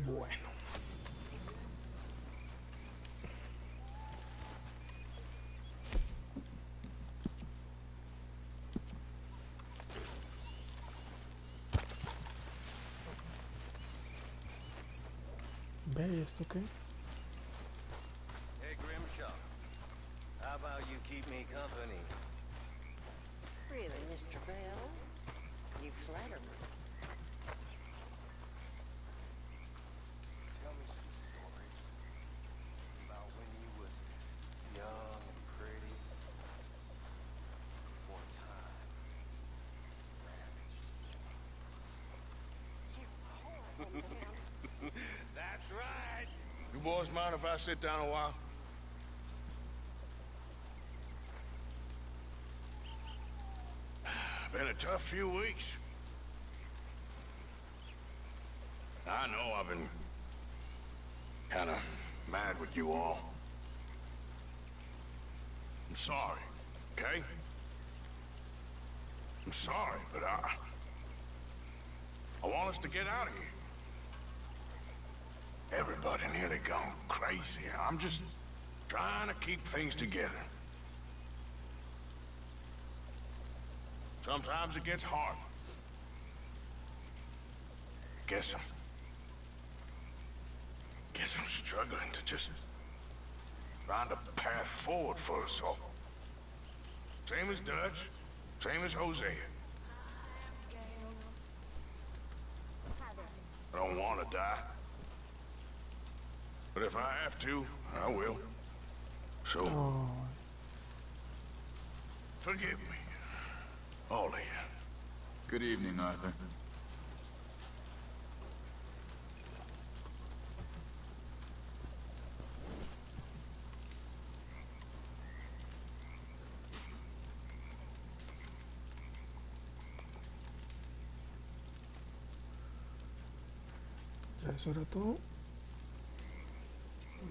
Bueno. ¿Ve esto qué? Hey, Grimshaw. How about you keep me company? Really, Mr. Bell? You flatter me. Tell me some stories about when you was young and pretty. Before time ravaged. That's right. You boys mind if I sit down a while? Been a tough few weeks. I know I've been kinda mad with you all. I'm sorry, okay? I'm sorry, but I want us to get out of here. Everybody nearly gone crazy. I'm just trying to keep things together. Sometimes it gets hard. Guess I'm struggling to just find a path forward for us all. Same as Dutch, same as Hosea. I don't want to die. But if I have to, I will. So, forgive me. All of you. Good evening, Arthur. Ya eso era todo.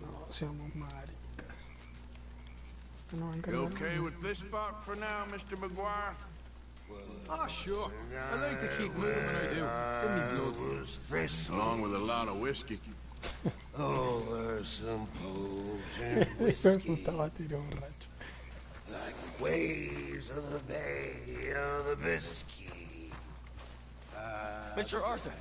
No seamos maricas. Esto no va a You encargar. okay with this spot for now, Mr. McGuire? Ah, sure. I like to keep moving when I do. It's in me blood. This Along with a lot of whiskey. over some potion Hijo de whiskey, puta va a tirar borracho. like the waves of the Bay of the Biscay. Mr. Arthur,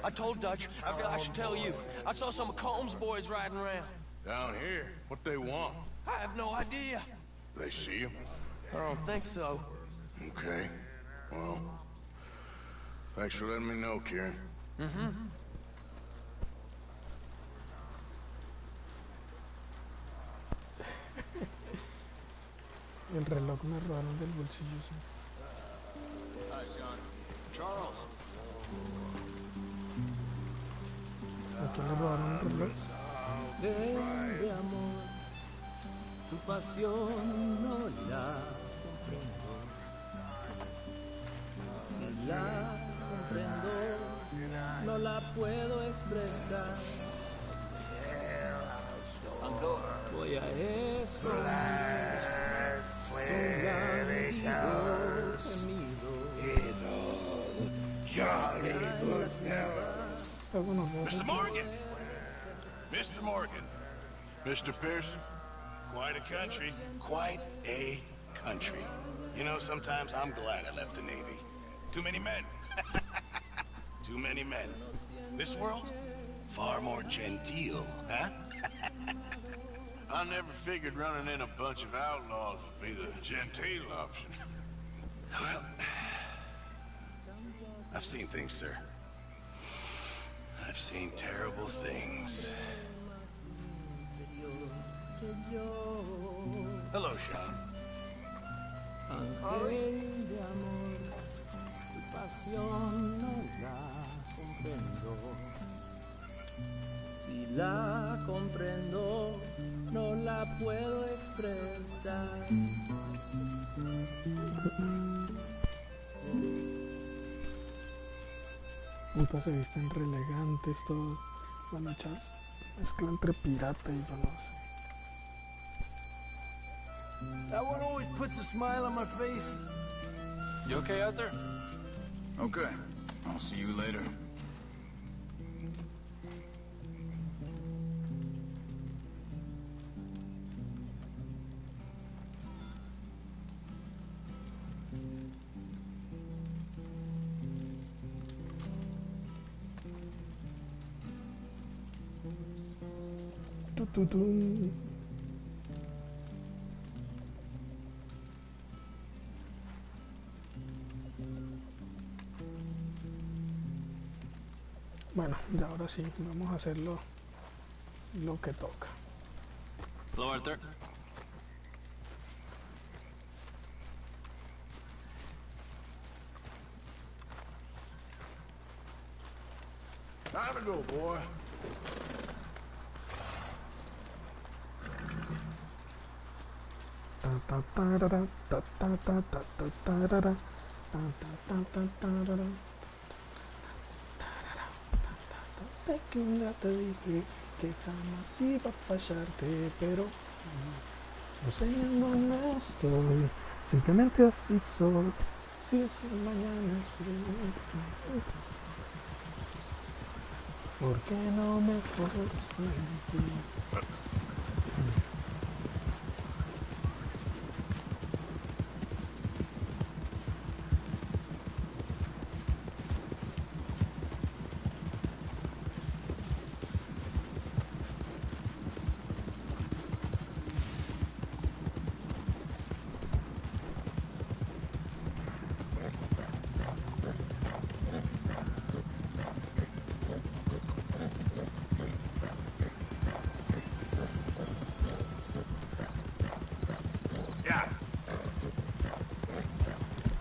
I told Dutch. I feel I should tell you. I saw some of Combs' boys riding around. Down here, what they want? I have no idea. They see him? I don't think so. Okay. Well, thanks for letting me know, Kieran. El reloj me robaron del bolsillo. Sí. Hi, Sean. Charles. ¿A quién le robaron el reloj? Ven de amor, tu pasión no la comprendo. Si la comprendo, no la puedo expresar. Voy a esconder un lánguido gemido. Jolly good fellas. Está bueno, Mr. Morgan! Mr. Morgan. Mr. Pearson. Quite a country. Quite a country. You know, sometimes I'm glad I left the Navy. Too many men. Too many men. This world, far more genteel, huh? I never figured running in a bunch of outlaws would be the genteel option. Well, I've seen things, sir. I've seen terrible things. Hello, Sean. Ángel de amor, tu pasión no la comprendo. Si la comprendo, no la puedo expresar. Puta, se visten re elegantes todos. Bueno, chas, mezcla entre pirata y yo no sé. That one always puts a smile on my face. You okay out there? Okay. I'll see you later. Bueno, ya ahora sí, vamos a hacer lo que toca. Hello, Arthur. Time to go, boy. Ta ta tarara, ta ta ta ta ta tarara, ta ta ta ta tarara, sé que un día te dije que jamás iba a fallarte, pero no sé en dónde estoy, simplemente así soy, si es mañana es frío, ¿por qué no me forzo en ti?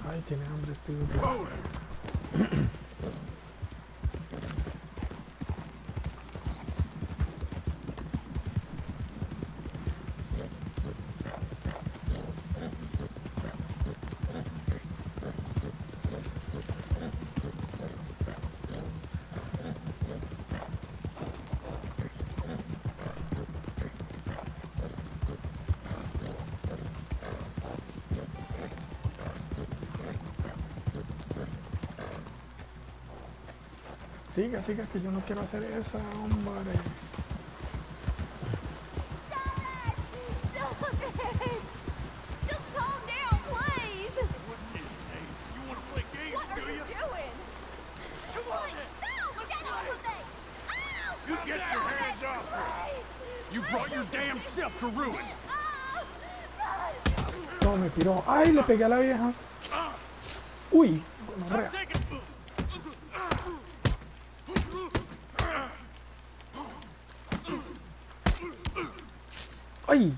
Ay, tiene hambre este grupo. Siga, siga, que yo no quiero hacer esa, hombre. You get your hands off her! You brought your damn self to ruin! No, me tiró. ¡Ay, le pegué a la vieja! ¡Uy! Gonorrea. ¡Ay!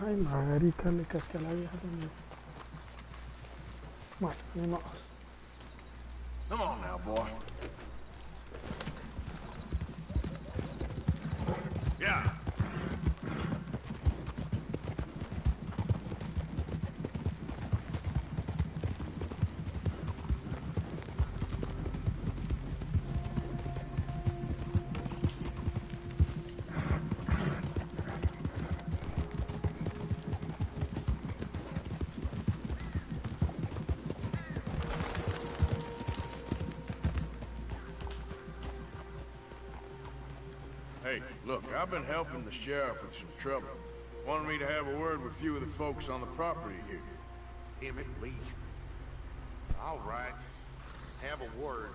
Ay, marica, le casqué a la vieja también. Bueno, ni modo. Come on now, boy. Yeah. Hey, look, I've been helping the sheriff with some trouble. Wanted me to have a word with a few of the folks on the property here. Emmett Lee. All right. Have a word.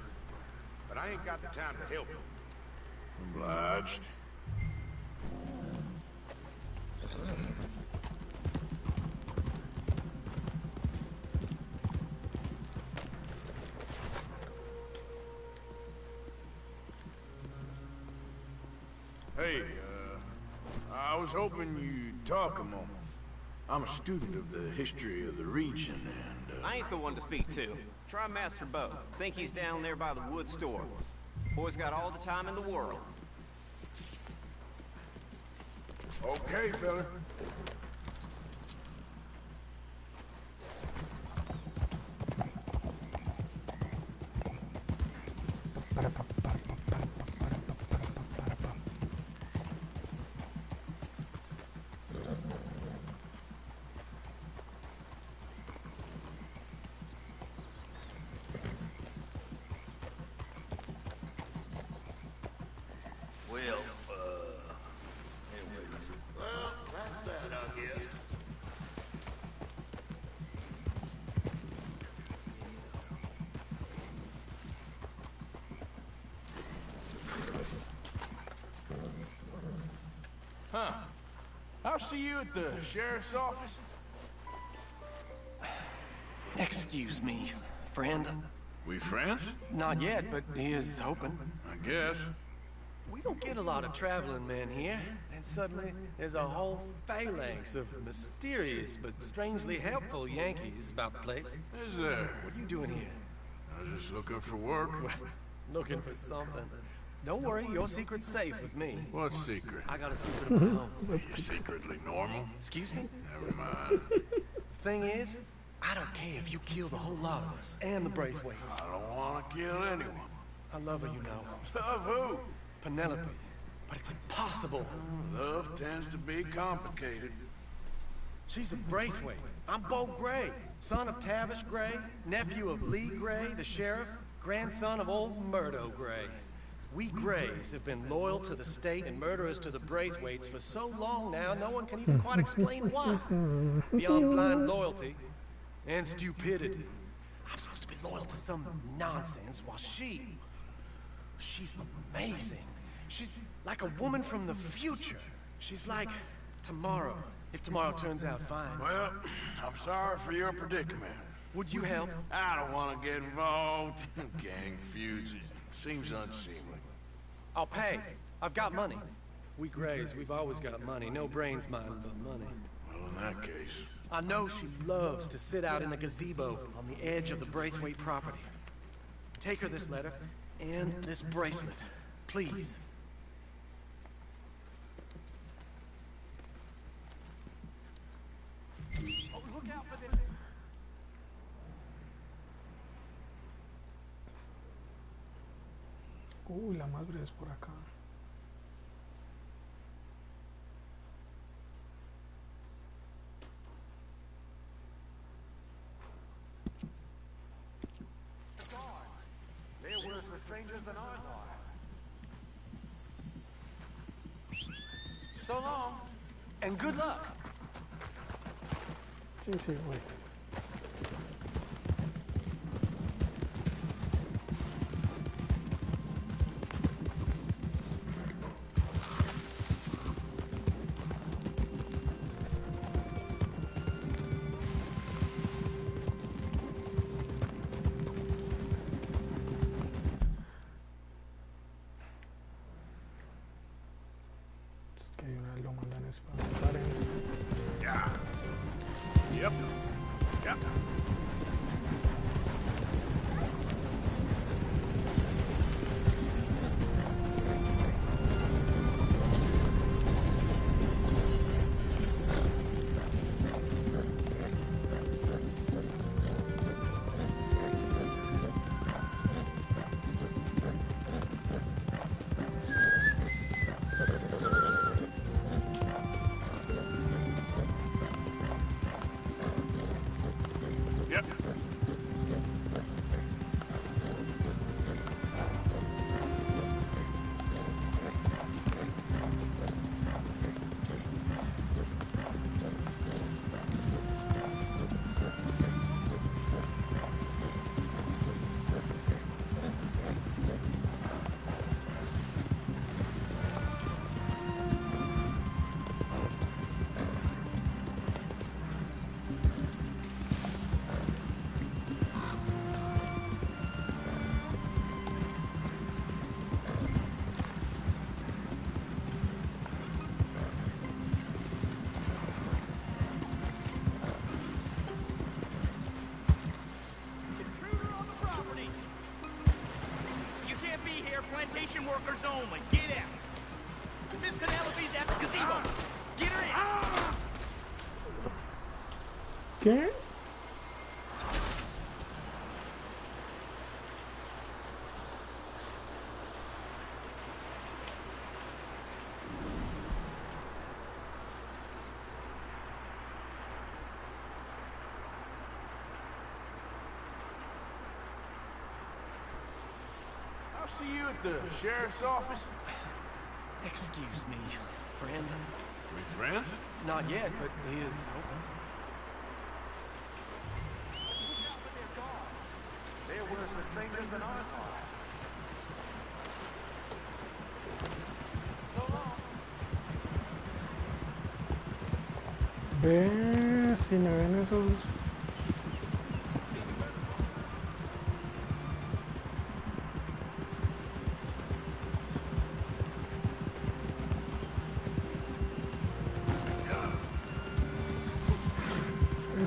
But I ain't got the time to help him. Obliged. Hey, I was hoping you'd talk a moment. I'm a student of the history of the region, and, I ain't the one to speak to. Try Master Bo. Think he's down there by the wood store. Boy's got all the time in the world. Okay, fella. Well, that's that, I guess. Huh. I'll see you at the sheriff's office. Excuse me, friend. We friends? Not yet, but he is hoping. I guess. We don't get a lot of traveling men here, and suddenly there's a whole phalanx of mysterious but strangely helpful Yankees about the place. Is there? What are you doing here? I was just looking for work. Looking for something. Don't worry, your secret's safe with me. What secret? I got a secret of my own. Are you secretly normal? Excuse me? Never mind. Thing is, I don't care if you kill the whole lot of us and the Braithwaites. I don't want to kill anyone. I love her, you know. Love who? Penelope. But it's impossible. Love tends to be complicated. She's a Braithwaite. I'm Bo Gray, son of Tavish Gray, nephew of Lee Gray, the sheriff, grandson of old Murdo Gray. We Grays have been loyal to the state and murderers to the Braithwaites for so long now, no one can even quite explain why. Beyond blind loyalty and stupidity. I'm supposed to be loyal to some nonsense while she's amazing. She's like a woman from the future. She's like tomorrow, if tomorrow turns out fine. Well, I'm sorry for your predicament. Would you help? I don't want to get involved in gang feuds. It seems unseemly. I'll pay. I've got money. We Grays, we've always got money. No brains, mind, but money. Well, in that case... I know she loves to sit out in the gazebo on the edge of the Braithwaite property. Take her this letter and this bracelet, please. Oh, look out for them. Uy, la madre es por acá. They're worse for strangers than ours are. So long, and good luck. Sí, sí, güey. Es que hay una loma en para Yeah. Yep. Yep. Yep. Intruder on the property! You can't be here, plantation workers only. Get out! Miss Penelope's at the gazebo! Get her in! ¿Qué? I'll see you at the sheriff's office. Excuse me, friend. We friends? Not yet, but he is open. Look out for their guards. They're worse for strangers than ours are. So long. Ve, si me ven esos...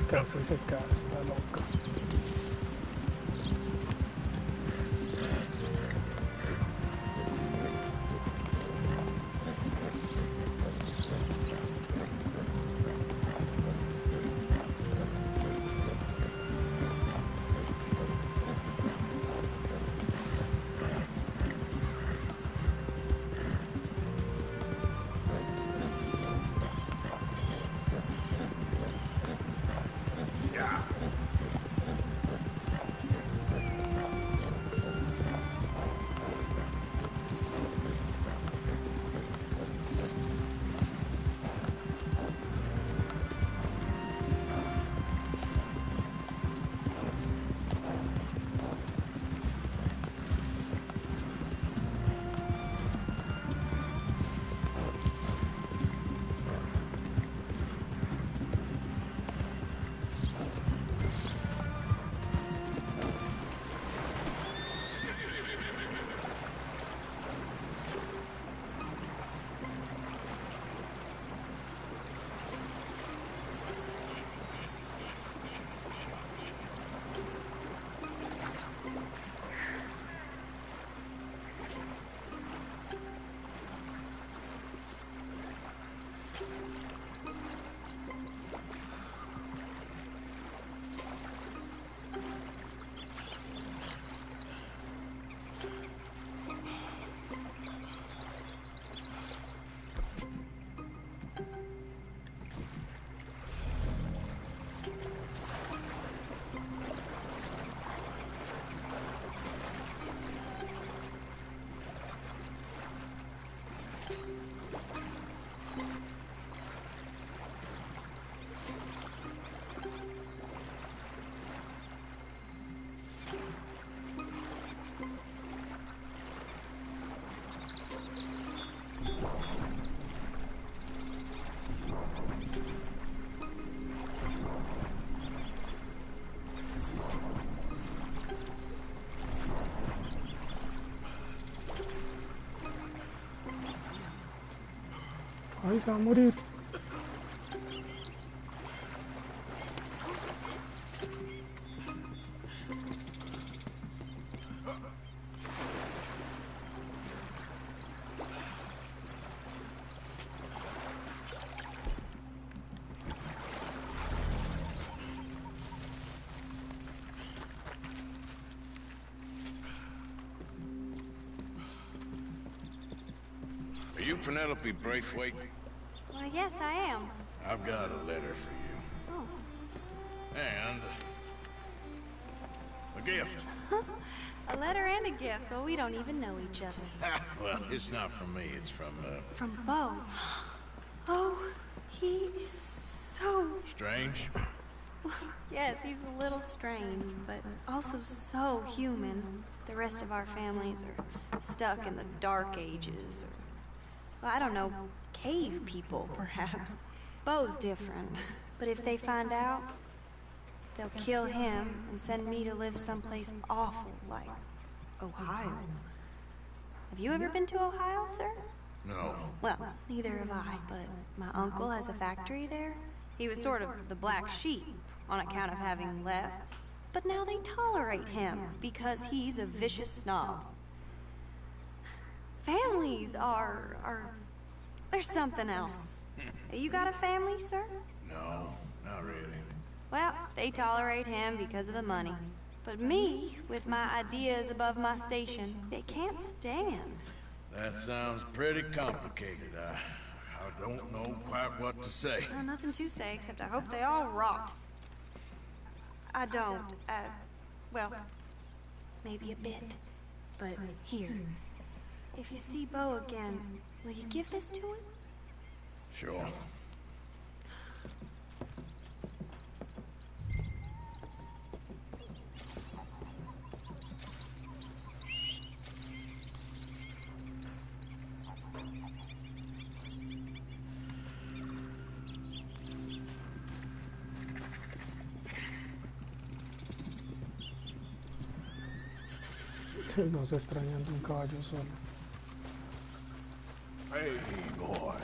Casi se cae, está loca. Ay, se va a morir. Are you Penelope Braithwaite? Well, yes, I am. I've got a letter for you. Oh. And... a gift. A letter and a gift. Well, we don't even know each other. Well, it's not from me, it's from, From Beau. Oh, he is so... Strange? Yes, he's a little strange, but also so human. The rest of our families are stuck in the Dark Ages, or... well, I don't know, cave people, perhaps. Beau's different. But if they find out, they'll kill him and send me to live someplace awful, like Ohio. Have you ever been to Ohio, sir? No. Well, neither have I, but my uncle has a factory there. He was sort of the black sheep on account of having left. But now they tolerate him because he's a vicious snob. Families are... there's something else. You got a family, sir? No, not really. Well, they tolerate him because of the money. But me, with my ideas above my station, they can't stand. That sounds pretty complicated. I don't know quite what to say. Well, nothing to say, except I hope they all rot. I don't, well, maybe a bit. But here, if you see Beau again, will you give this to him? Sure. No se extrañando un caballo solo. Hey, boy.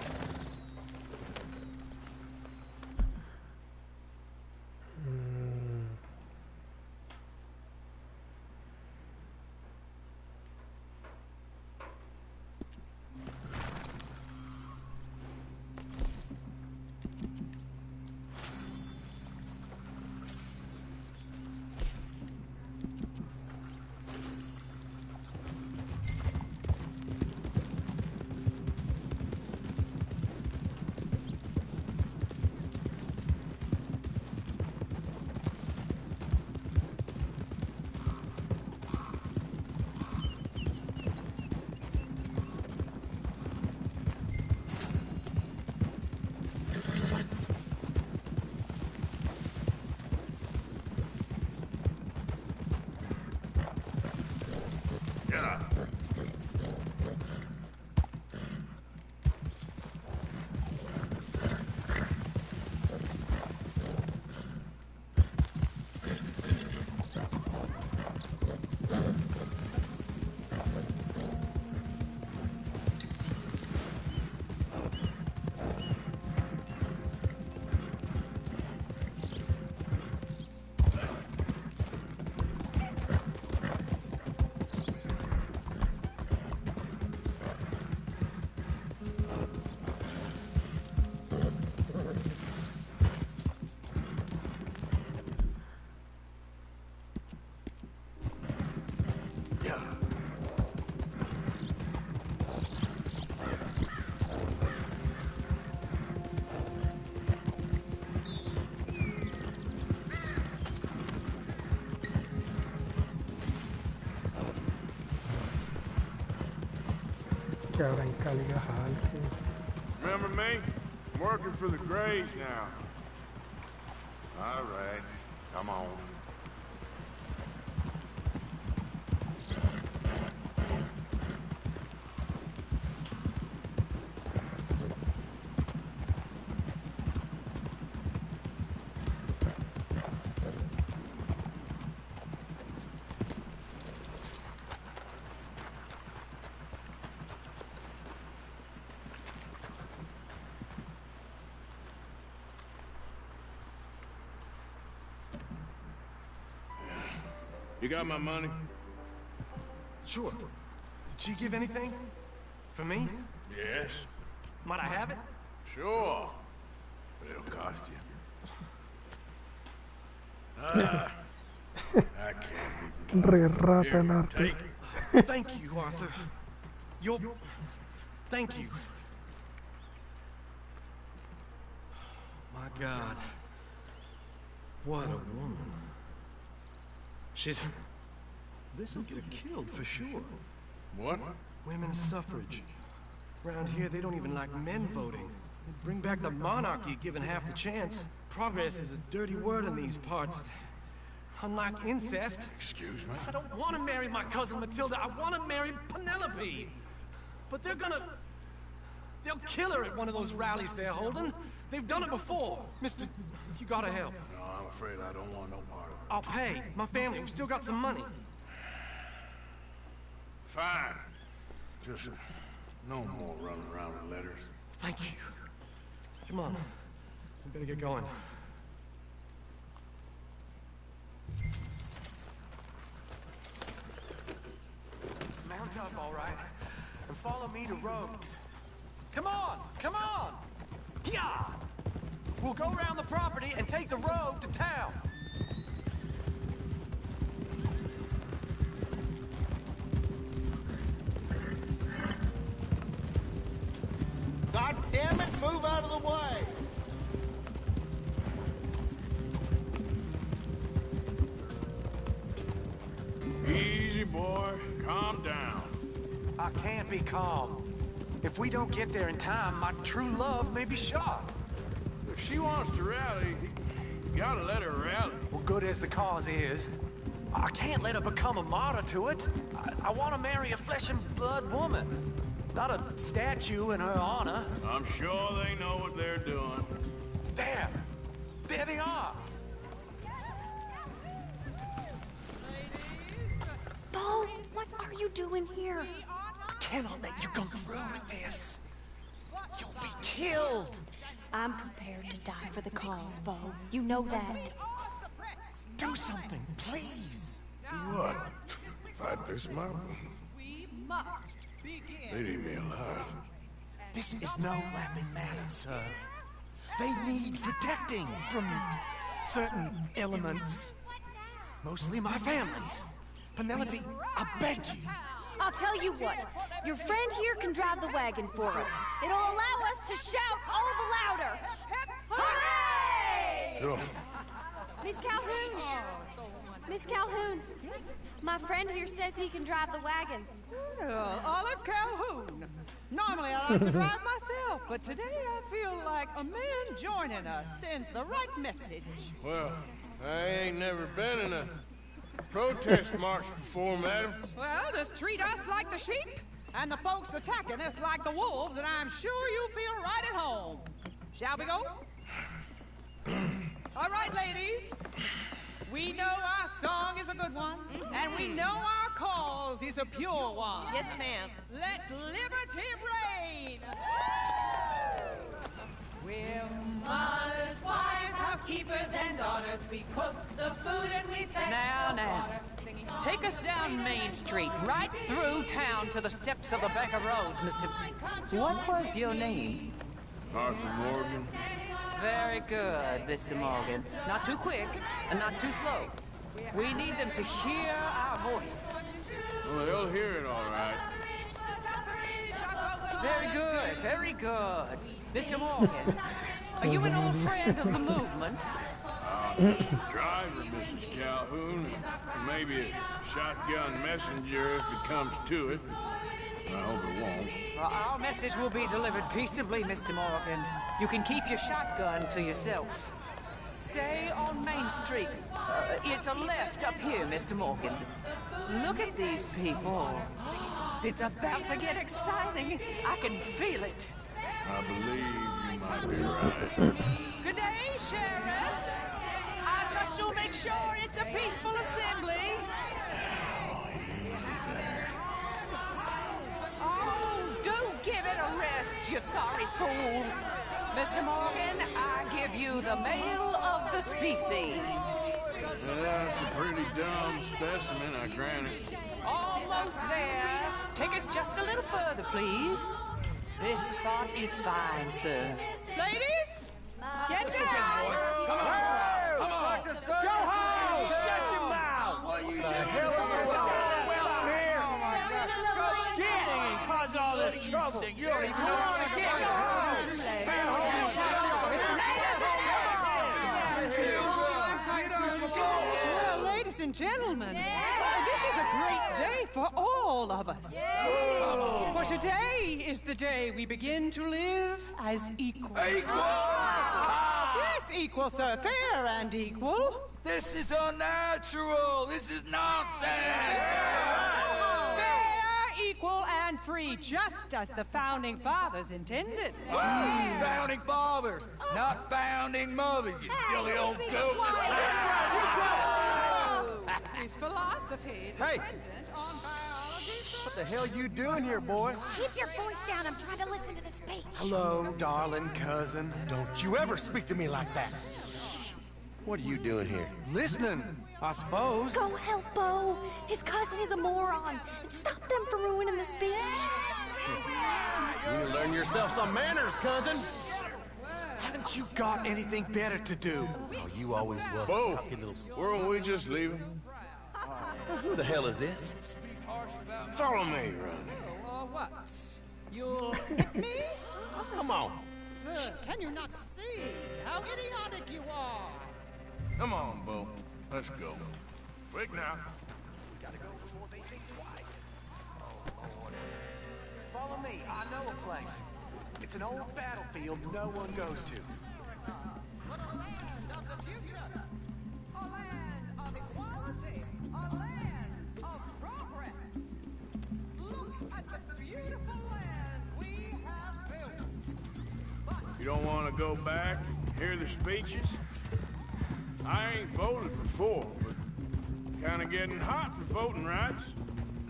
Que ahora en Cali Gajal. Remember me? I'm working for the Grays now. All right, come on. You got my money? Sure. Did she give anything? For me? Yes. Might I have it? Sure. But it'll cost you. I can't be. Re rata el Here, arte. take it. Thank you, Arthur. Thank you. My God. What a woman. This'll get her killed for sure. What? Women's suffrage. Around here, they don't even like men voting. They'd bring back the monarchy given half the chance. Progress is a dirty word in these parts. Unlike incest. Excuse me? I don't want to marry my cousin Matilda. I want to marry Penelope. But they'll kill her at one of those rallies they're holding. They've done it before. Mister, you gotta help. No, I'm afraid I don't want no part of it. I'll pay. My family, we've still got some money. Fine. Just no more running around with letters. Thank you. Come on. We better get going. Mount up, all right, and follow me to Rogues. Come on! Come on! Yeah! We'll go around the property and take the road to town. God damn it, move out of the way! Easy, boy. Calm down. I can't be calm. If we don't get there in time, my true love may be shot. If she wants to rally, you gotta let her rally. Well, good as the cause is, I can't let her become a martyr to it. I want to marry a flesh and blood woman, not a statue in her honor. I'm sure they know what they're doing. There! There they are! Bo, what are you doing here? I cannot let you come through with this. You'll be killed. I'm prepared to die for the cause, Bo. You know that. Do something, please. Do what? Fight this mob? They need me alive. This is no laughing matter, sir. They need protecting from certain elements. Mostly my family. Penelope, I beg you. I'll tell you what. Your friend here can drive the wagon for us. It'll allow us to shout all the louder. Hooray! Sure. Miss Calhoun! Miss Calhoun, my friend here says he can drive the wagon. Well, Olive Calhoun. Normally I like to drive myself, but today I feel like a man joining us sends the right message. Well, I ain't never been in a protest march before, madam. Well, just treat us like the sheep, and the folks attacking us like the wolves, and I'm sure you feel right at home. Shall we go? All right, ladies. We know our song is a good one, and we know our cause is a pure one. Yes, ma'am. Let liberty reign! We're mothers, wives, housekeepers, and daughters. We cook the food and we fetch Now. Take us down Main Street, right through town to the steps of the Becker Roads, Mr. What was your name? Arthur Morgan. Very good, Mr. Morgan. Not too quick, and not too slow. We need them to hear our voice. Well, they'll hear it all right. Very good, very good. Mr. Morgan, are you an old friend of the movement? Just a driver, Mrs. Calhoun. And maybe a shotgun messenger if it comes to it. I hope it won't. Well, our message will be delivered peaceably, Mr. Morgan. You can keep your shotgun to yourself. Stay on Main Street. It's a left up here, Mr. Morgan. Look at these people. It's about to get exciting. I can feel it. I believe you might be right. Good day, Sheriff. I trust you'll make sure it's a peaceful assembly. Oh, easy there. Oh, do give it a rest, you sorry fool. Mr. Morgan, I give you the male of the species. That's a pretty dumb specimen, I grant it. Almost there. Take us just a little further, please. This spot is fine, sir. Ladies, get down! Come on! Come on! Go home! Shut your mouth! What the hell is going on here? Oh my God! Get and cause all this trouble! You don't even know what to get! Well, ladies and gentlemen, this is a great day for all of us. For today is the day we begin to live as equals. Yes, equal, sir. Fair and equal. This is unnatural. This is nonsense. Fair, equal, and free, just as the Founding Fathers intended. Founding fathers, not founding mothers, you silly old goat. His philosophy dependent on biology. What the hell you doing here, boy? Keep your voice down. I'm trying to listen to the speech. Hello, darling cousin. Don't you ever speak to me like that. What are you doing here? Listening, I suppose. Go help Bo. His cousin is a moron. And stop them from ruining the speech. You need to learn yourself some manners, cousin. Haven't you got anything better to do? Oh, you always was. Bo, weren't we just leaving? Who the hell is this? Follow me, Ronnie. What? You'll hit me? Come on. Sir, can you not see how idiotic you are? Come on, Bo. Let's go. Quick now. Gotta go before they think twice. Oh, Lord. Follow me. I know a place. It's an old battlefield no one goes to. But a land of the future. A land of equality. A land of progress. Look at the beautiful land we have built. You don't want to go back and hear the speeches? I ain't voted before, but kind of getting hot for voting rights.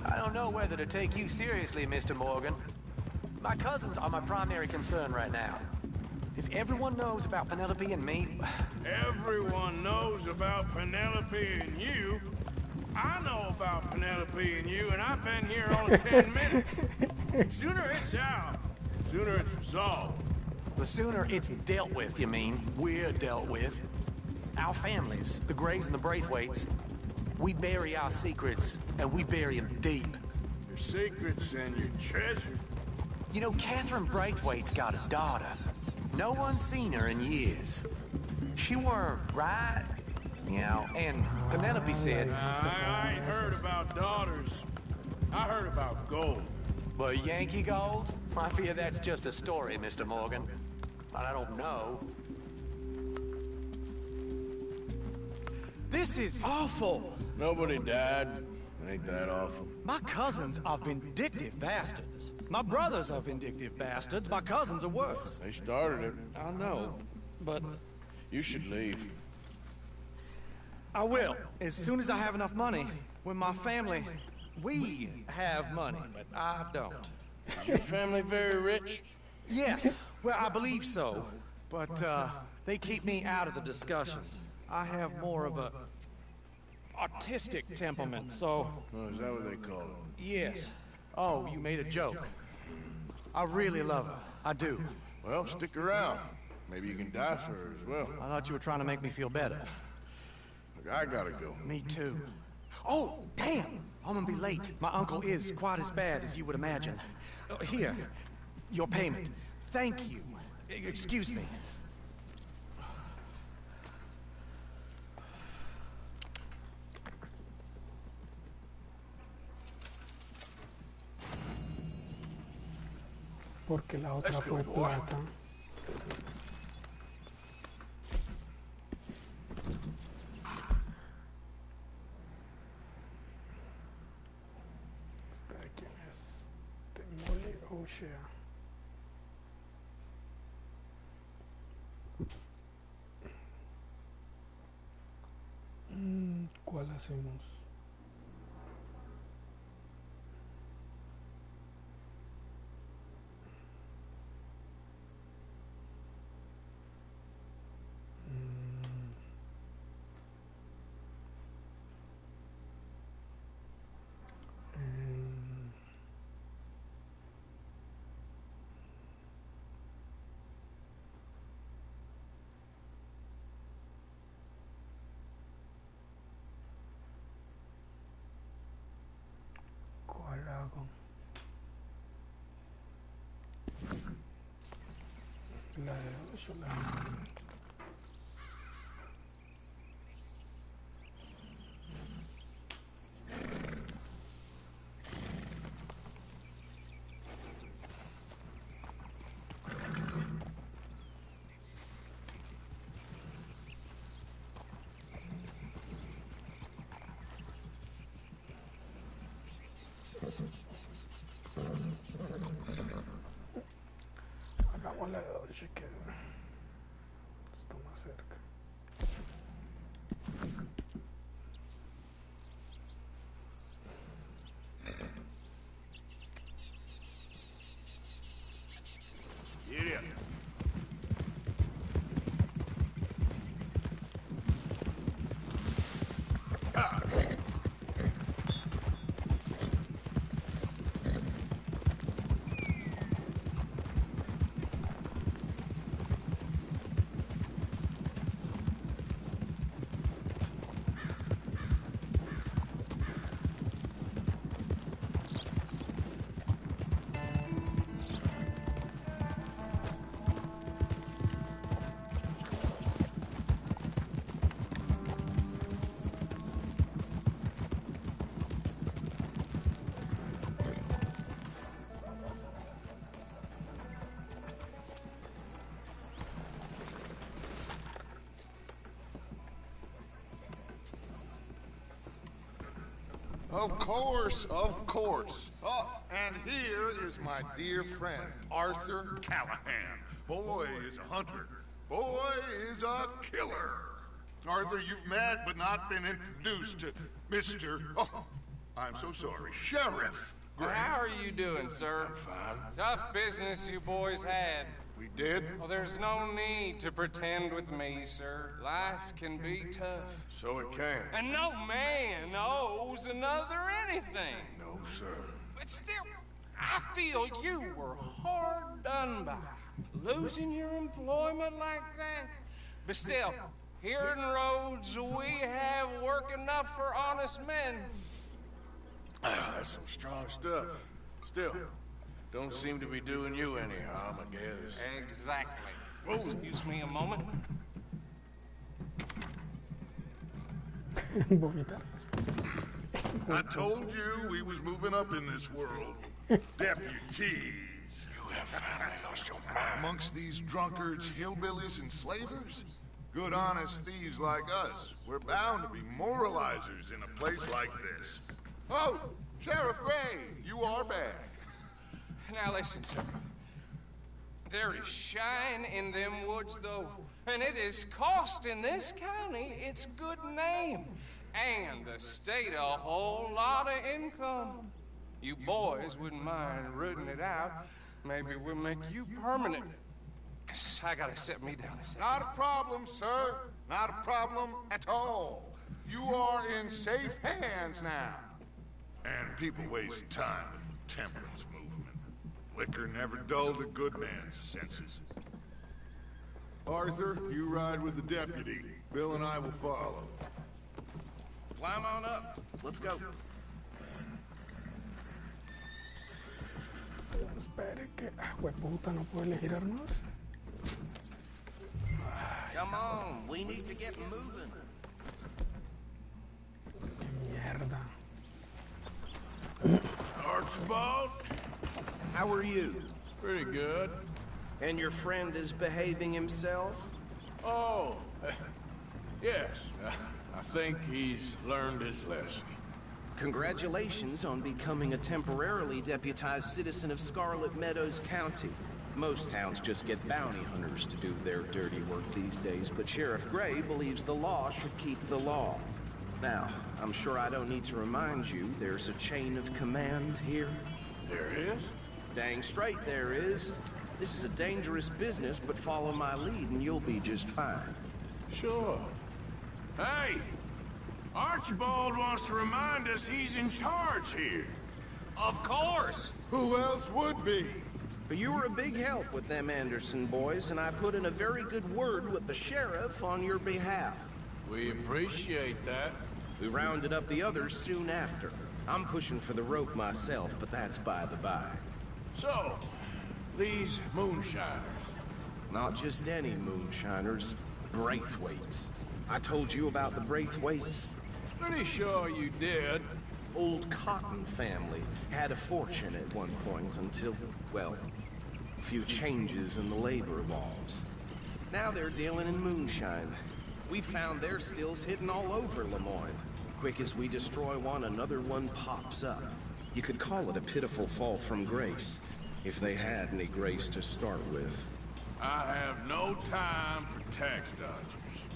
I don't know whether to take you seriously, Mr. Morgan. My cousins are my primary concern right now. If everyone knows about Penelope and me... Everyone knows about Penelope and you. I know about Penelope and you, and I've been here only 10 minutes. Sooner it's out, sooner it's resolved. The sooner it's dealt with, you mean, we're dealt with. Our families, the Greys and the Braithwaites, we bury our secrets, and we bury them deep. Your secrets and your treasure. You know, Catherine Braithwaite's got a daughter. No one's seen her in years. She were right, you know, and Penelope said... I ain't heard about daughters. I heard about gold. But Yankee gold? I fear that's just a story, Mr. Morgan. But I don't know. This is awful. Nobody died. Ain't that awful? My cousins are vindictive bastards. My brothers are vindictive bastards. My cousins are worse. They started it. I know, but... You should leave. I will, as soon as I have enough money. When my family... We have money, but I don't. Is your family very rich? Yes, well, I believe so. But, they keep me out of the discussions. I have more of a... artistic temperament, so... Oh, is that what they call it? Yes. Oh, you made a joke. I really love her. I do. Well, stick around. Maybe you can die for her as well. I thought you were trying to make me feel better. Look, I gotta go. Me too. Oh, damn! I'm gonna be late. My uncle is quite as bad as you would imagine. Here, your payment. Thank you. Excuse me. Porque la otra fue plata. ¿Esta de quién es? De Molly O'Shea. ¿Cuál hacemos? ¿Cuál hago? La de 8 o la de... Hagamos la de 8 que está más cerca. Yeah. Of course, of course. Oh, and here is my dear friend, Arthur Callahan. Boy is a hunter. Boy is a killer. Arthur, you've met but not been introduced to Mr. Oh, I'm so sorry, Sheriff Gray. How are you doing, sir? Fine. Tough business you boys had. We did? Well, there's no need to pretend with me, sir. Life can be tough. So it can. And no man owes another anything. No, sir. But still, I feel you were hard done by. Losing your employment like that. But still, here in Rhodes, we have work enough for honest men. That's some strong stuff. Still, don't seem to be doing you any harm, I guess. Exactly. Oh, excuse me a moment. I told you we was moving up in this world. Deputies. You have finally lost your mind. Amongst these drunkards, hillbillies, and slavers? Good honest thieves like us. We're bound to be moralizers in a place like this. Oh, Sheriff Gray, you are back. Now listen, sir. There is shine in them woods, though, and it is costing this county its good name, and the state a whole lot of income. You boys wouldn't mind rooting it out. Maybe we'll make you permanent. I gotta sit me down a second. Not a problem, sir. Not a problem at all. You are in safe hands now. And people waste time with the temperance movement. Liquor never dulled a good man's senses. Arthur, you ride with the deputy. Bill and I will follow. Climb on up. Let's go. Espere que... Hueputa, no puedo elegir armas. Come on, we need to get moving. Mierda. Archibald? How are you? Pretty good. And your friend is behaving himself? Oh, yes. I think he's learned his lesson. Congratulations on becoming a temporarily deputized citizen of Scarlet Meadows County. Most towns just get bounty hunters to do their dirty work these days, but Sheriff Gray believes the law should keep the law. Now, I'm sure I don't need to remind you there's a chain of command here. There is? Dang straight there is. This is a dangerous business, but follow my lead and you'll be just fine. Sure. Hey! Archibald wants to remind us he's in charge here. Of course! Who else would be? You were a big help with them Anderson boys, and I put in a very good word with the sheriff on your behalf. We appreciate that. We rounded up the others soon after. I'm pushing for the rope myself, but that's by the by. So, these moonshiners. Not just any moonshiners, Braithwaites. I told you about the Braithwaites? Pretty sure you did. Old Cotton family had a fortune at one point until, well, a few changes in the labor laws. Now they're dealing in moonshine. We found their stills hidden all over Lemoyne. Quick as we destroy one, another one pops up. You could call it a pitiful fall from grace, if they had any grace to start with. I have no time for tax dodgers.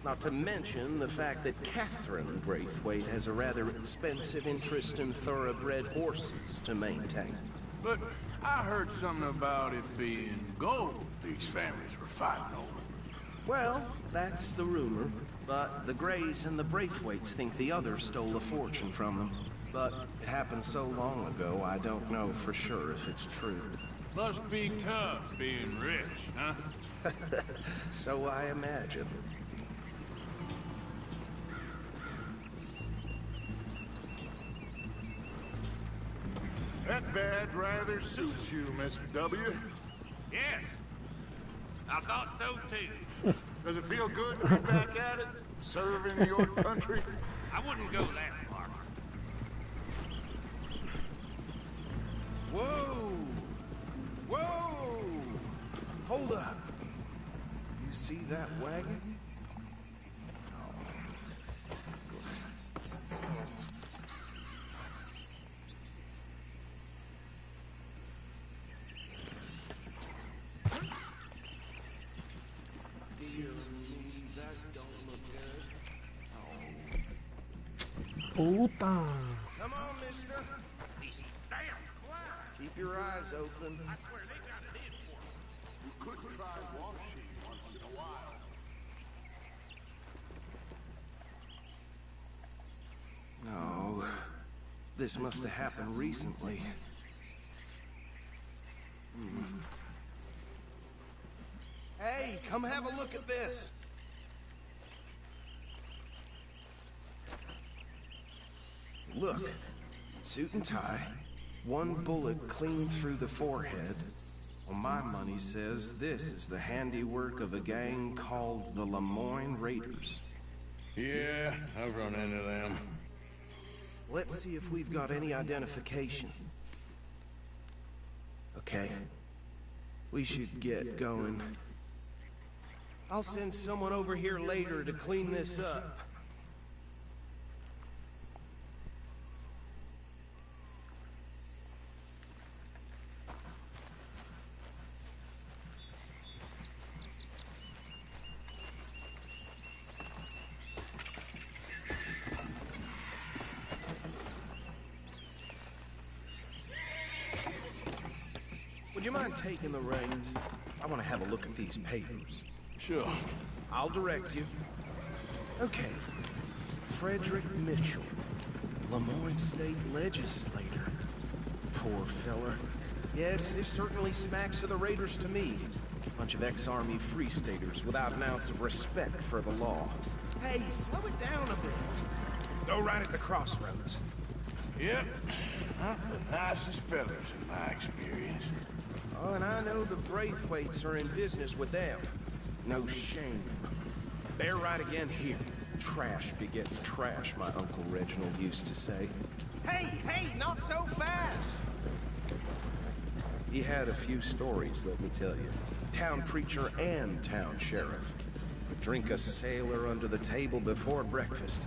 Not to mention the fact that Catherine Braithwaite has a rather expensive interest in thoroughbred horses to maintain. But I heard something about it being gold these families were fighting over. Well, that's the rumor. But the Grays and the Braithwaites think the others stole a fortune from them. But it happened so long ago, I don't know for sure if it's true. Must be tough being rich, huh? So I imagine. That badge rather suits you, Mr. W. Yes. I thought so too. Does it feel good to be back at it? Serving your country? I wouldn't go that far. Whoa! Whoa! Hold up. You see that wagon? puta. Come on, mister. Keep your eyes open. You could try washing once in a while. No. This must have happened recently. Hey, come have a look at this. Look, suit and tie, one bullet clean through the forehead. Well, my money says this is the handiwork of a gang called the Lemoyne Raiders. Yeah, I've run into them. Let's see if we've got any identification. Okay. We should get going. I'll send someone over here later to clean this up. Would you mind taking the reins? I want to have a look at these papers. Sure. I'll direct you. Okay. Frederick Mitchell, Lemoyne State Legislator. Poor feller. Yes, this certainly smacks of the Raiders to me. Bunch of ex-Army Free Staters without an ounce of respect for the law. Hey, slow it down a bit. Go right at the crossroads. Yep. Not the nicest fellas in my experience. Oh, and I know the Braithwaites are in business with them. No shame. Bear right again here. Trash begets trash, my Uncle Reginald used to say. Hey, not so fast! He had a few stories, let me tell you. Town preacher and town sheriff. Would drink a sailor under the table before breakfast.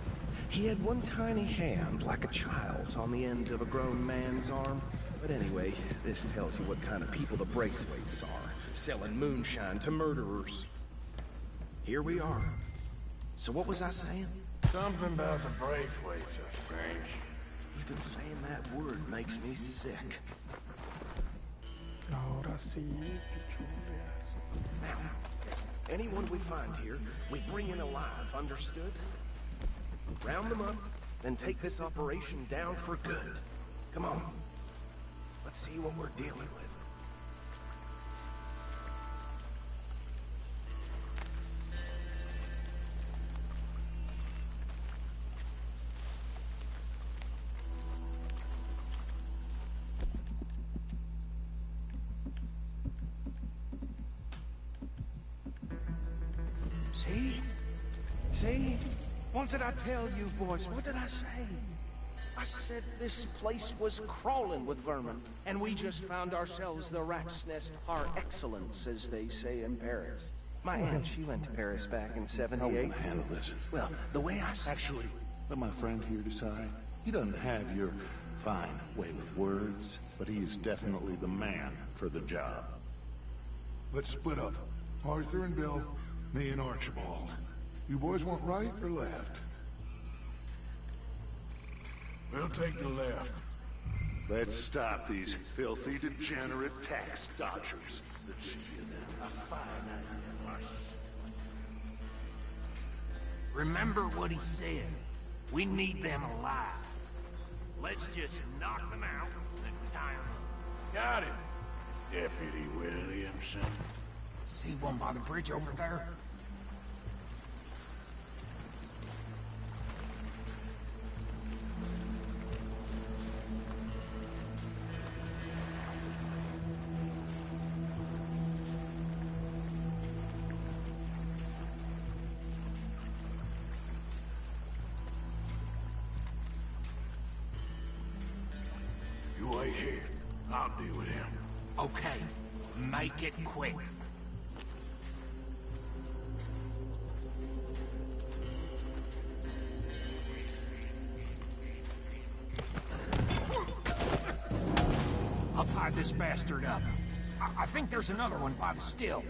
He had one tiny hand, like a child's, on the end of a grown man's arm. But anyway, this tells you what kind of people the Braithwaites are. Selling moonshine to murderers. Here we are. So what was I saying? Something about the Braithwaites, I think. Even saying that word makes me sick. Ahora sí, pichuleas. Now, anyone we find here, we bring in alive, understood? Round them up, then take this operation down for good. Come on. Let's see what we're dealing with. See? What did I tell you, boys? What did I say? I said this place was crawling with vermin, and we just found ourselves the rat's nest par excellence, as they say in Paris. My aunt, she went to Paris back in '78. How will I handle this? Well, the way I... Actually, let my friend here decide. He doesn't have your fine way with words, but he is definitely the man for the job. Let's split up. Arthur and Bill, me and Archibald. You boys want right or left? We'll take the left. Let's stop these filthy, degenerate tax dodgers. Let's give them a fine idea. Remember what he said. We need them alive. Let's just knock them out and tie them up. Got it, Deputy Williamson. See one by the bridge over there? You wait here. I'll deal with him. Okay, make it quick. I'll tie this bastard up. I think there's another one by the still.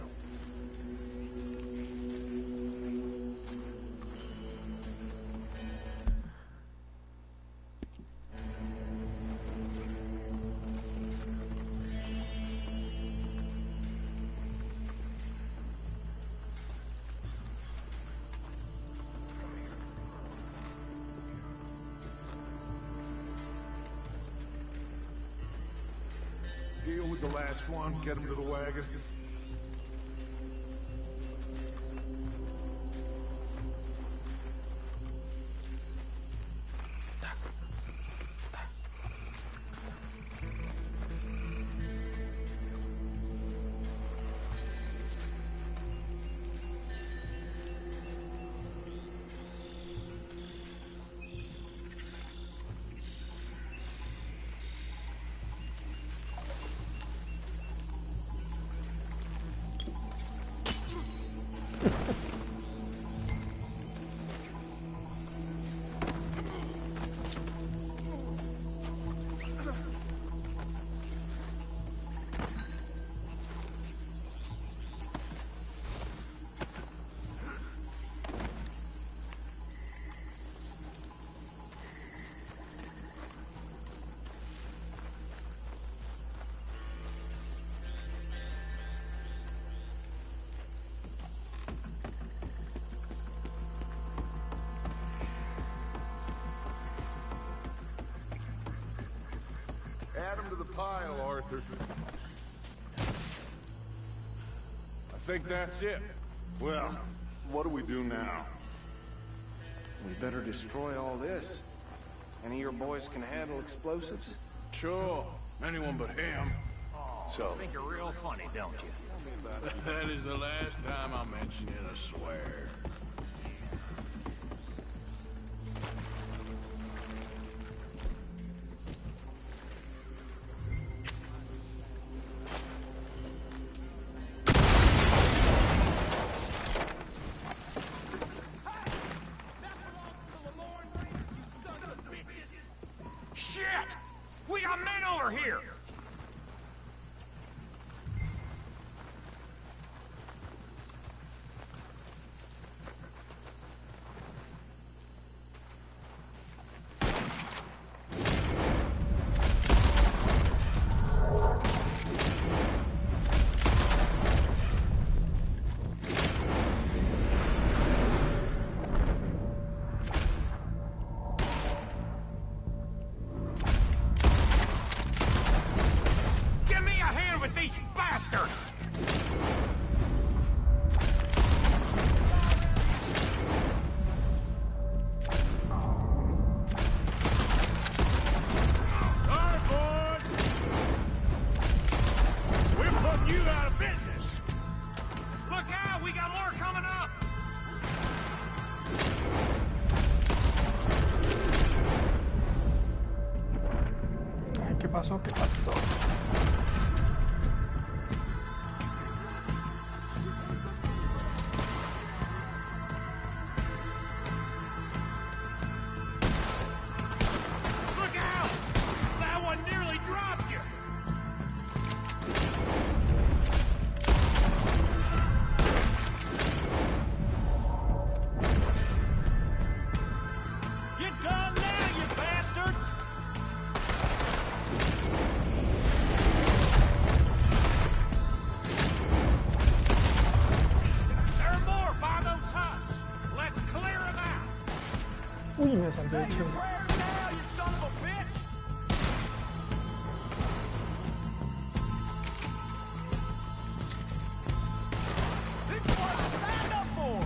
deal with the last one, get him to the wagon. Add him to the pile, Arthur. I think that's it. Well, what do we do now? We better destroy all this. Any of your boys can handle explosives? Sure. Anyone but him. So. Think you're real funny, don't you? That is the last time I mention it, I swear. Shit! We got men over here! pasó? ¿Qué pasó? Look out! That one nearly dropped you! Get done now, you bastard! There are more by those huts. Let's clear them out. Uy, me salté de chingo. Now, you son of a bitch! This is what I signed up for!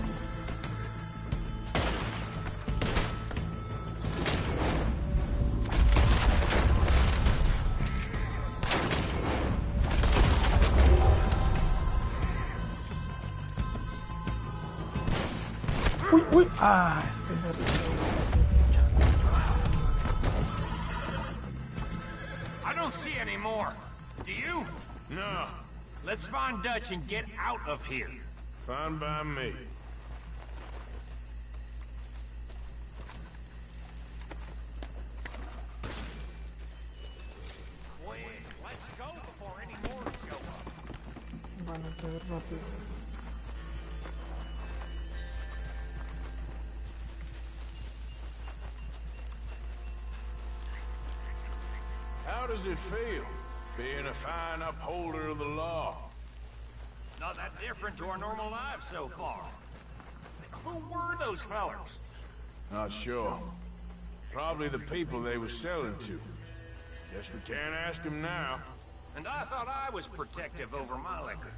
Uy, uy. Ah, I don't see any more. Do you? No, Let's find Dutch and get out of here. fine by me. Quick, let's go before any more show up. Van a caer rápido. How does it feel, being a fine upholder of the law? Not that different to our normal lives so far. Who were those fellers? Not sure. Probably the people they were selling to. Guess we can't ask them now. And I thought I was protective over my liquor.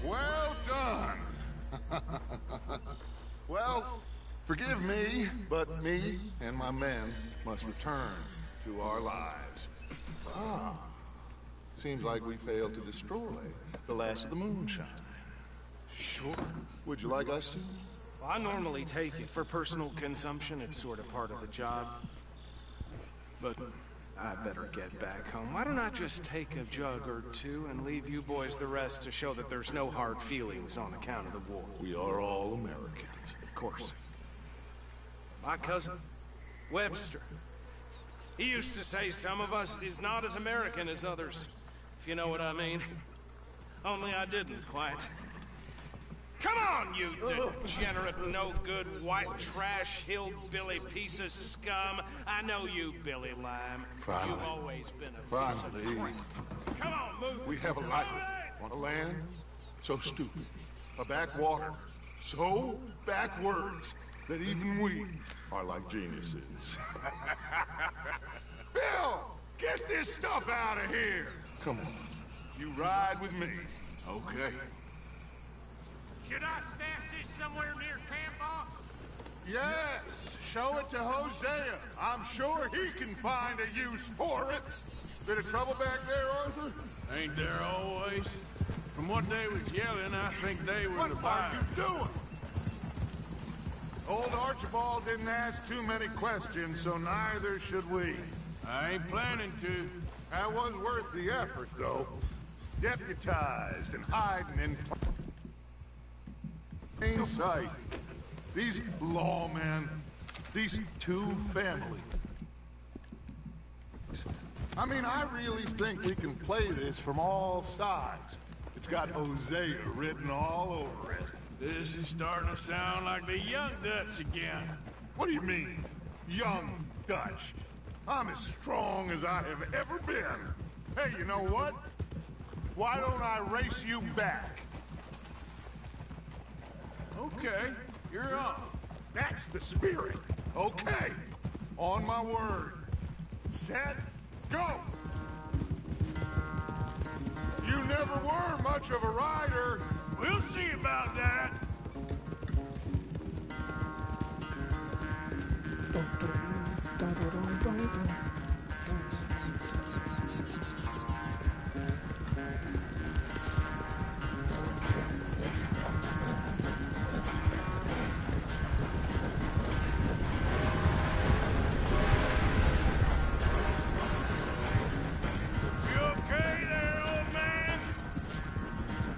Well done. Well, forgive me, but me and my men must return to our lives. Ah, seems like we failed to destroy the last of the moonshine. Sure. Would you like us to? I normally take it for personal consumption. It's sort of part of the job. But I better get back home. Why don't I just take a jug or two and leave you boys the rest to show that there's no hard feelings on account of the war? We are all Americans. Of course. My cousin, Webster, he used to say some of us is not as American as others, if you know what I mean. Only I didn't quite. Come on, you degenerate, no-good, white trash, hillbilly piece of scum. I know you, Billy Lime. Finally. You've always been a piece of Finally. crap. Come on, move. We have a life on a land so stupid, a backwater so backwards that even we are like geniuses. Bill, get this stuff out of here. Come on, you ride with me. Okay. Should I stash this somewhere near camp, boss? Yes, show it to Hosea. I'm sure he can find a use for it. Bit of trouble back there, Arthur? Ain't there always? From what they was yelling, I think they were the What buyers. are you doing? Old Archibald didn't ask too many questions, so neither should we. I ain't planning to. That was worth the effort, though. Deputized and hiding in plain sight. These lawmen, these two families. I mean, I really think we can play this from all sides. It's got Hosea written all over it. This is starting to sound like the Young Dutch again. What do you mean, young Dutch? I'm as strong as I have ever been. Hey, you know what? Why don't I race you back? Okay, you're on. That's the spirit. Okay. On my word. Set, go! You never were much of a rider. We'll see about that. You okay there, old man?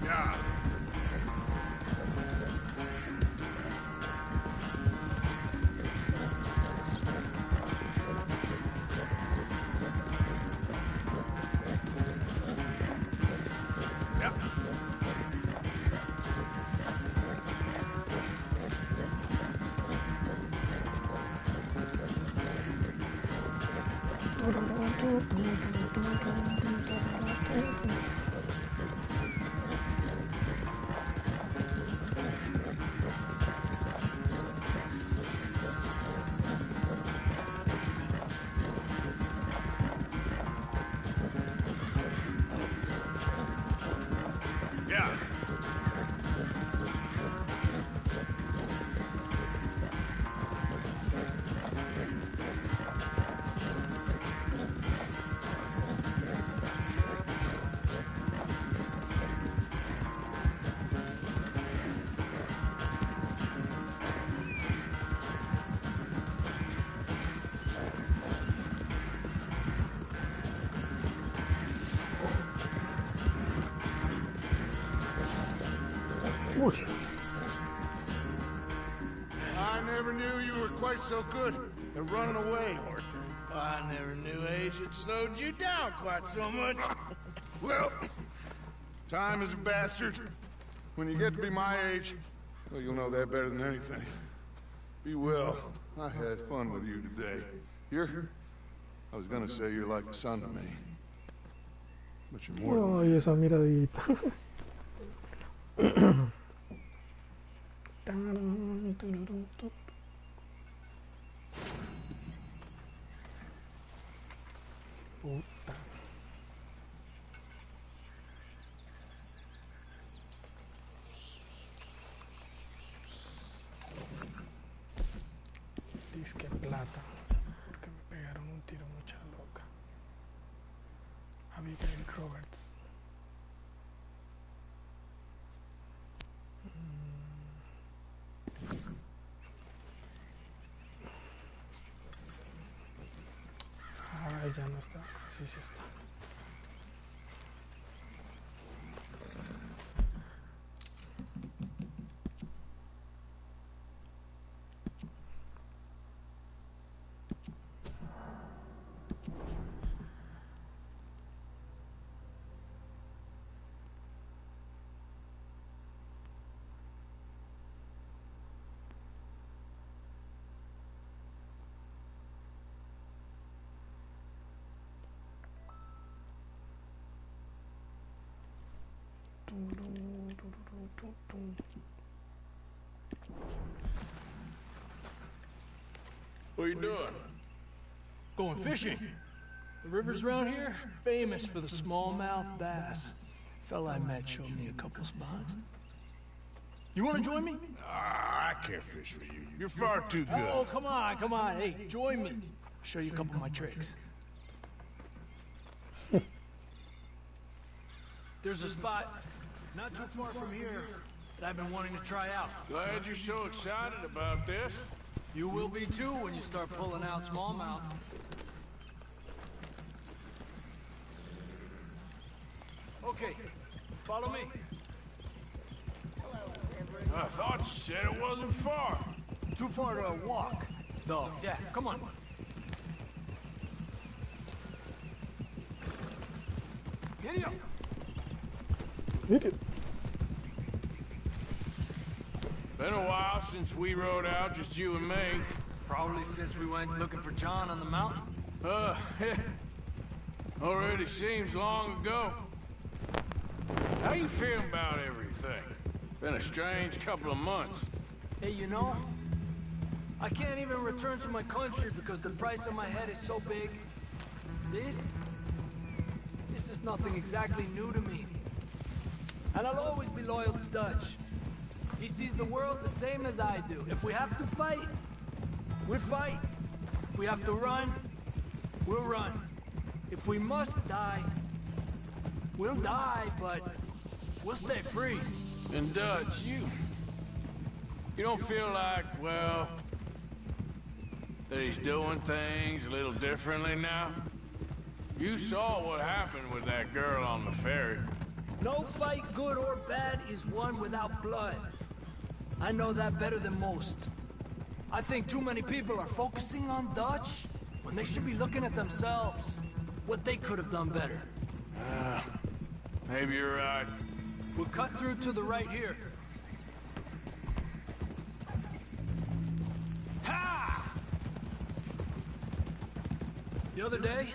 Yeah. Yep. Yeah. I never knew you were quite so good at running away, Arthur. I never knew age had slowed you down quite so much. Well, time is a bastard. When you get to be my age, well, you'll know that better than anything. Be well. I had fun with you today. You're I was gonna say you're like a son to me. But you're more than Ay, esa miradita. Tarán, tururú, tu. Puta. Disque plata. Porque me pegaron un tiro mucha loca. Abigail Roberts. Ay, ya no está. Sí, sí está. What are you doing? Going fishing. The rivers around here, famous for the smallmouth bass. Fella I met showed me a couple spots. You want to join me? I can't fish with you. You're far too good. Oh, come on, come on. Hey, join me. I'll show you a couple of my tricks. There's a spot not too far from here that I've been wanting to try out. Glad you're so excited about this. You will be too when you start pulling out smallmouth. Okay, follow me. I thought you said it wasn't far. Too far to walk, though. Yeah, come on. Giddy up. Hit it. Been a while since we rode out, just you and me. Probably since we went looking for John on the mountain. Already seems long ago. How you feeling about everything? Been a strange couple of months. Hey, you know, I can't even return to my country because the price on my head is so big. This is nothing exactly new to me. And I'll always be loyal to Dutch. He sees the world the same as I do. If we have to fight, we'll fight. If we have to run, we'll run. If we must die, we'll die, but we'll stay free. And Dutch, you don't feel like, well, that he's doing things a little differently now? You saw what happened with that girl on the ferry. No fight, good or bad, is won without blood. I know that better than most. I think too many people are focusing on Dutch when they should be looking at themselves, what they could have done better. Maybe you're right. We'll cut through to the right here. Ha! The other day,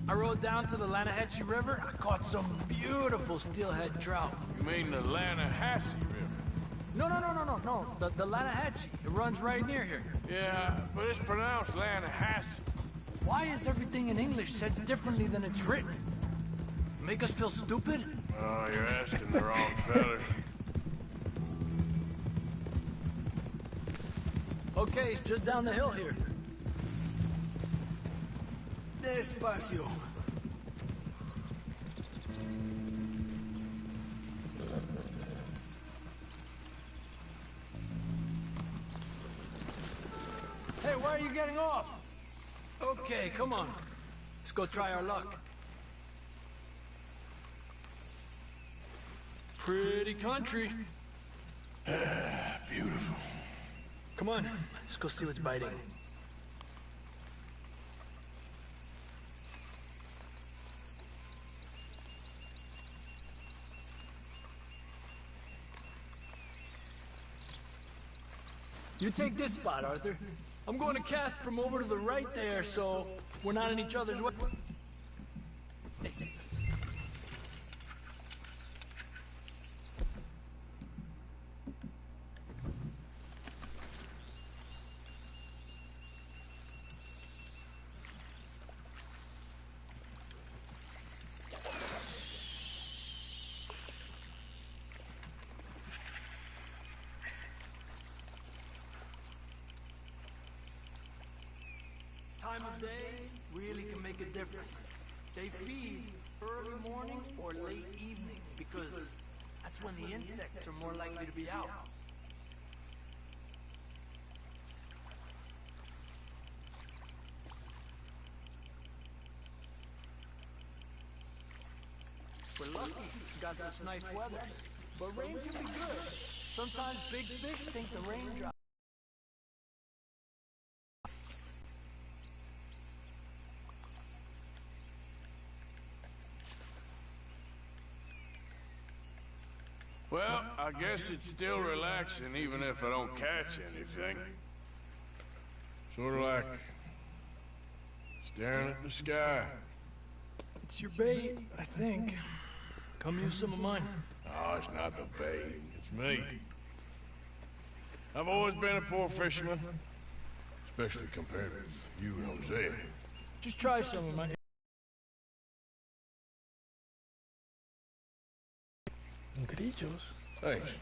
I rode down to the Lanahatchee River. I caught some beautiful steelhead trout. You mean the Lanahatchee River? No. The Lanahatchee. It runs right near here. Yeah, but it's pronounced Lanahatchee. Why is everything in English said differently than it's written? Make us feel stupid? Oh, you're asking the wrong fella. Okay, it's just down the hill here. Despacio. Hey, why are you getting off? Okay, come on. Let's go try our luck. Pretty country. Beautiful. Come on, let's go see what's biting. You take this spot, Arthur. I'm going to cast from over to the right there, so We're not in each other's way. Time of day really can make a difference. They feed early morning or late evening because that's when the insects are more likely to be out. We're lucky we got such nice weather, but rain can be good. Sometimes big fish think the raindrop. Well, I guess it's still relaxing even if I don't catch anything. Sort of like staring at the sky. It's your bait, I think. Come use some of mine. Oh, it's not the bait. It's me. I've always been a poor fisherman. Especially compared with you and Hosea. Just try some of mine. Grillos. Thanks.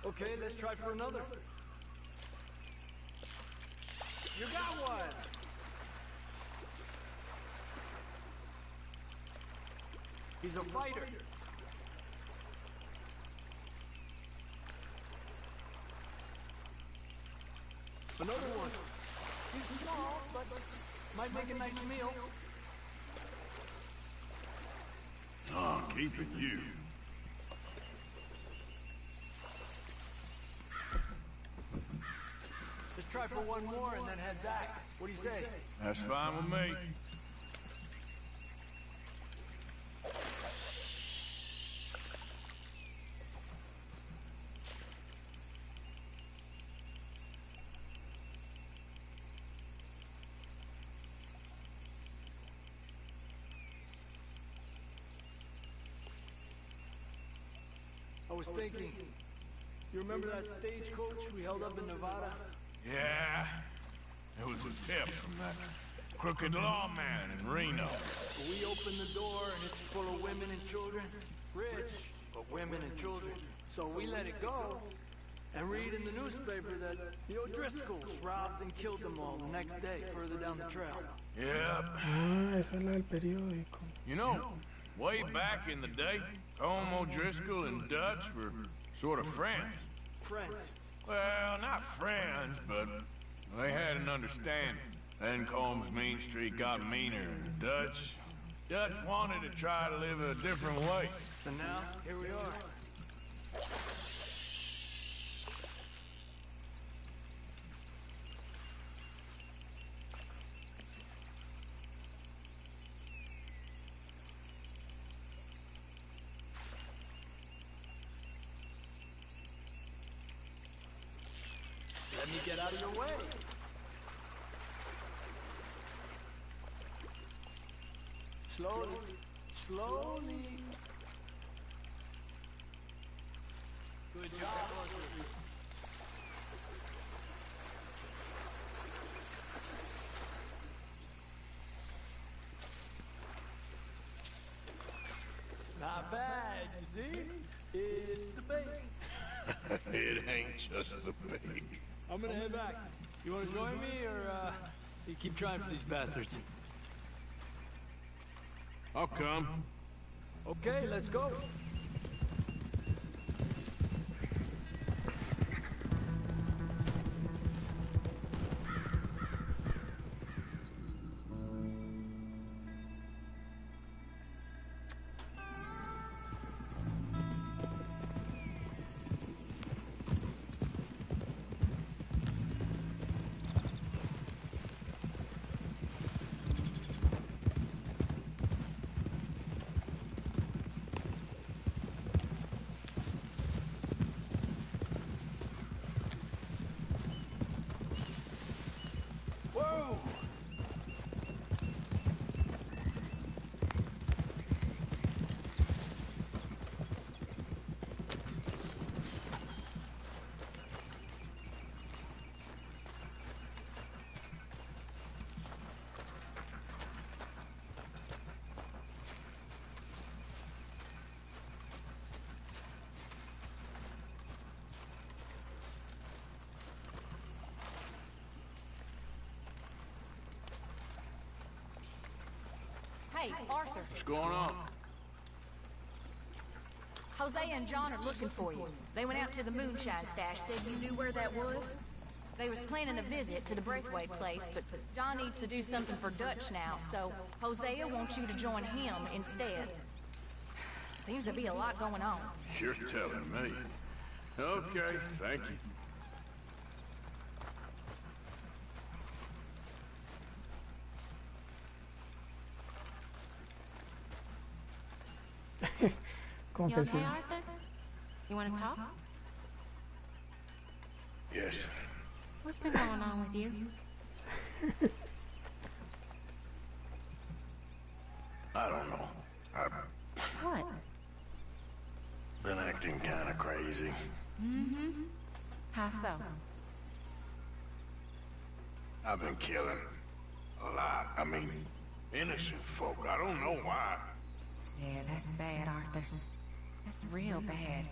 Okay, let's try for another. You got one! He's a fighter. Another one. He's small, but might make a nice meal. Oh, I'm keeping you. Let's try for one more and then head back. What do you say? That's fine with me. I was thinking, you remember that stagecoach we held up in Nevada? Yeah, it was a tip from that crooked lawman in Reno. We opened the door and it's full of women and children. Rich, but women and children. So we let it go and read in the newspaper that the O'Driscolls robbed and killed them all the next day further down the trail. Yep. Ah, esa es la del periódico. You know, way back in the day, Colm O'Driscoll and Dutch were sort of friends. Friends? Well, not friends, but they had an understanding. Then Colm's mean streak got meaner, and Dutch wanted to try to live a different way. And now, here we are. Let me get out of your way. Slowly, slowly. Good job, Arthur. Not bad, you see? It's the bait. It ain't just the bait. I'm gonna head back. You wanna join me, or, you keep trying for these bastards? I'll come. Okay, let's go. Hey, Arthur. What's going on? Jose and John are looking for you. They went out to the moonshine stash, said you knew where that was. They was planning a visit to the Braithwaite place, but John needs to do something for Dutch now, so Hosea wants you to join him instead. Seems to be a lot going on. You're telling me. Okay, thank you. You okay, Arthur? You want to talk? Yes. What's been going on with you? I don't know. I've What? been acting kind of crazy. Mm-hmm. How so? I've been killing a lot. I mean, innocent folk. I don't know why. Yeah, that's bad, Arthur. That's real bad.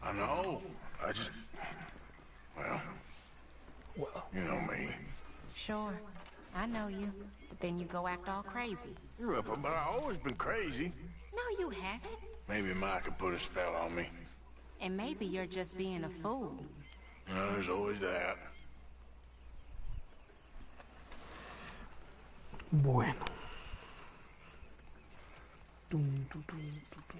I know. I just... Well, you know me. Sure. I know you. But then you go act all crazy. You're up, but I've always been crazy. No, you haven't. Maybe Mike could put a spell on me. And maybe you're just being a fool. No, there's always that. Bueno. Tum, tum, tum, tum, tum.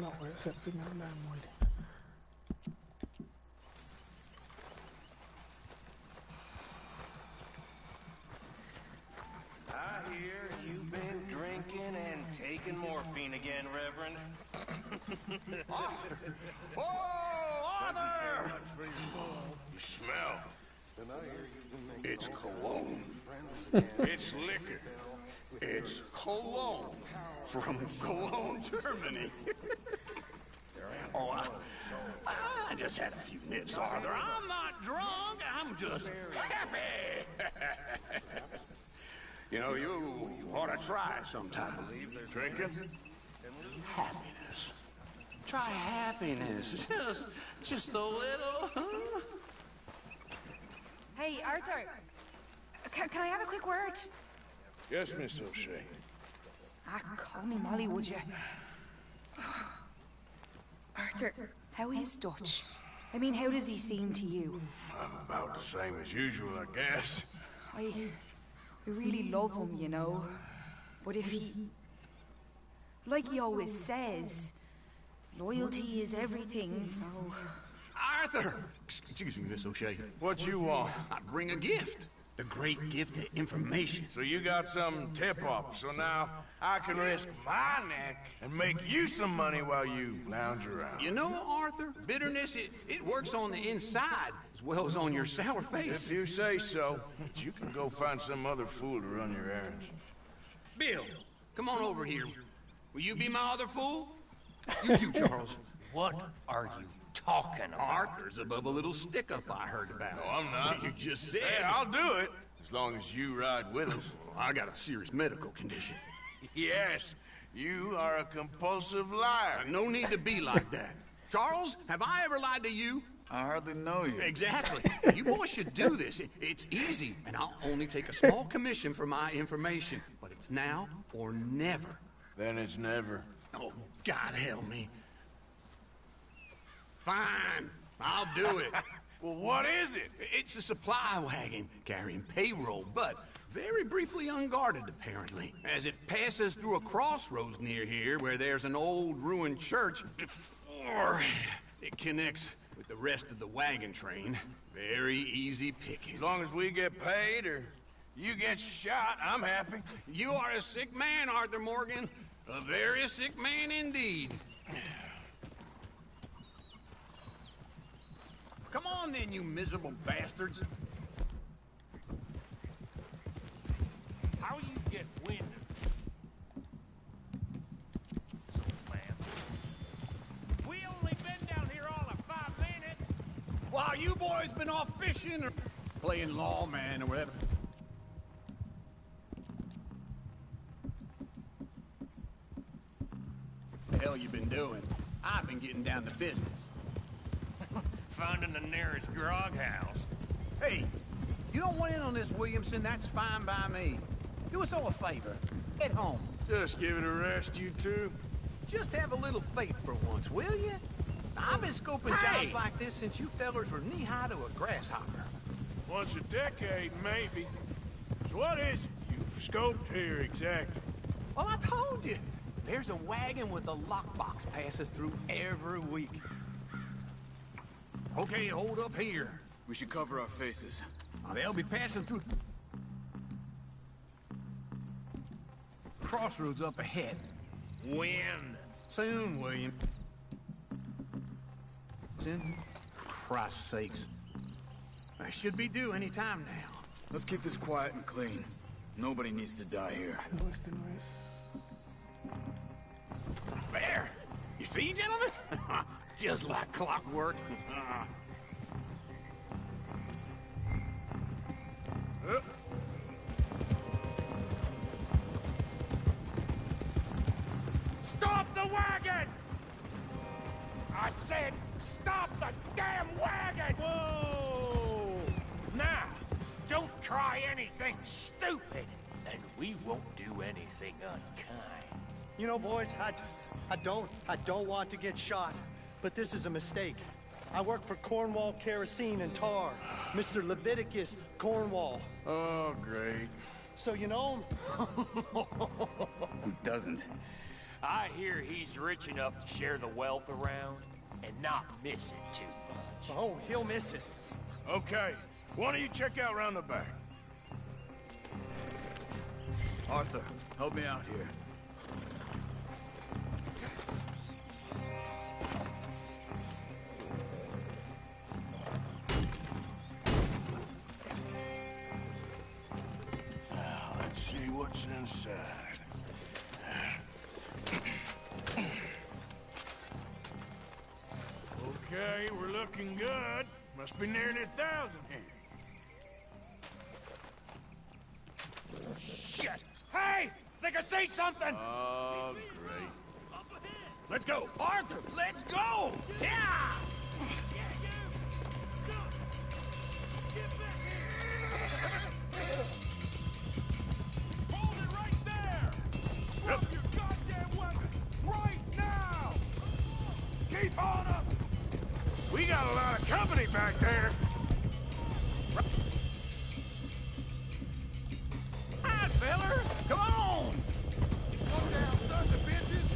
No, voy a hacer primero la mole. I hear you've been drinking and taking morphine again, Reverend. Arthur! Oh, Arthur! You smell. It's cologne. It's liquor. It's cologne. From Cologne, Germany. Oh, I just had a few nips, Arthur. I'm not drunk. I'm just happy. You know, you ought to try sometime. Drinking? Happiness. Try happiness. Just a little, huh? Hey, Arthur. Can I have a quick word? Yes, Miss O'Shea. Ah, call me Molly, would you? Arthur, how is Dutch? I mean, how does he seem to you? I'm about the same as usual, I guess. I really love him, you know. But if he... Like he always says, loyalty is everything, so... Arthur! Excuse me, Miss O'Shea. What you want? I bring a gift. The great gift of information. So you got some tip-off, so now I can risk my neck and make you some money while you lounge around. You know, Arthur, bitterness, it works on the inside as well as on your sour face. If you say so, you can go find some other fool to run your errands. Bill, come on over here. Will you be my other fool? You too, Charles. What are you talking about? Arthur's above a little stick-up I heard about. No, I'm not. You just said. Hey, I'll do it, as long as you ride with us. I got a serious medical condition. Yes, you are a compulsive liar. No need to be like that. Charles, have I ever lied to you? I hardly know you. Exactly. You boys should do this. It's easy, and I'll only take a small commission for my information. But it's now or never. Then it's never. Oh, God help me. Fine, I'll do it. Well, what is it? It's a supply wagon carrying payroll, but very briefly unguarded, apparently. As it passes through a crossroads near here where there's an old ruined church before it connects with the rest of the wagon train. Very easy picking. As long as we get paid or you get shot, I'm happy. You are a sick man, Arthur Morgan. A very sick man indeed. Come on then, you miserable bastards. How you get wind while you boys been off fishing or playing lawman or whatever. The hell you been doing? I've been getting down to business. Finding the nearest grog house. Hey, you don't want in on this, Williamson, that's fine by me. Do us all a favor. Head home. Just give it a rest, you two. Just have a little faith for once, will you? I've been scoping jobs like this since you fellers were knee-high to a grasshopper. Once a decade, maybe. So what is it you've scoped here exactly? Well, I told you. There's a wagon with a lockbox passes through every week. Okay, hold up here. We should cover our faces. They'll be passing through... Crossroads up ahead. When? Soon, William. Christ's sakes. I should be due any time now. Let's keep this quiet and clean. Nobody needs to die here. There! You see, gentlemen? Just like clockwork. Stop the wagon! I said, stop the damn wagon! Whoa! Now, don't try anything stupid, and we won't do anything unkind. You know, boys, I don't want to get shot, but this is a mistake. I work for Cornwall Kerosene and Tar, Mr. Leviticus Cornwall. Oh, great. So you know him? Who doesn't? I hear he's rich enough to share the wealth around and not miss it too much. Oh, he'll miss it. Okay, why don't you check out round the back? Arthur, help me out here. Now, let's see what's inside. Okay, we're looking good. Must be nearly 1,000 here. Shit! Hey! Think I see something! Oh, great. Let's go! Arthur, let's go! Yeah! Hold it right there! Drop your goddamn weapon right now! Keep on up! We got a lot of company back there. Hi, fellers! Come on! Come down, sons of bitches!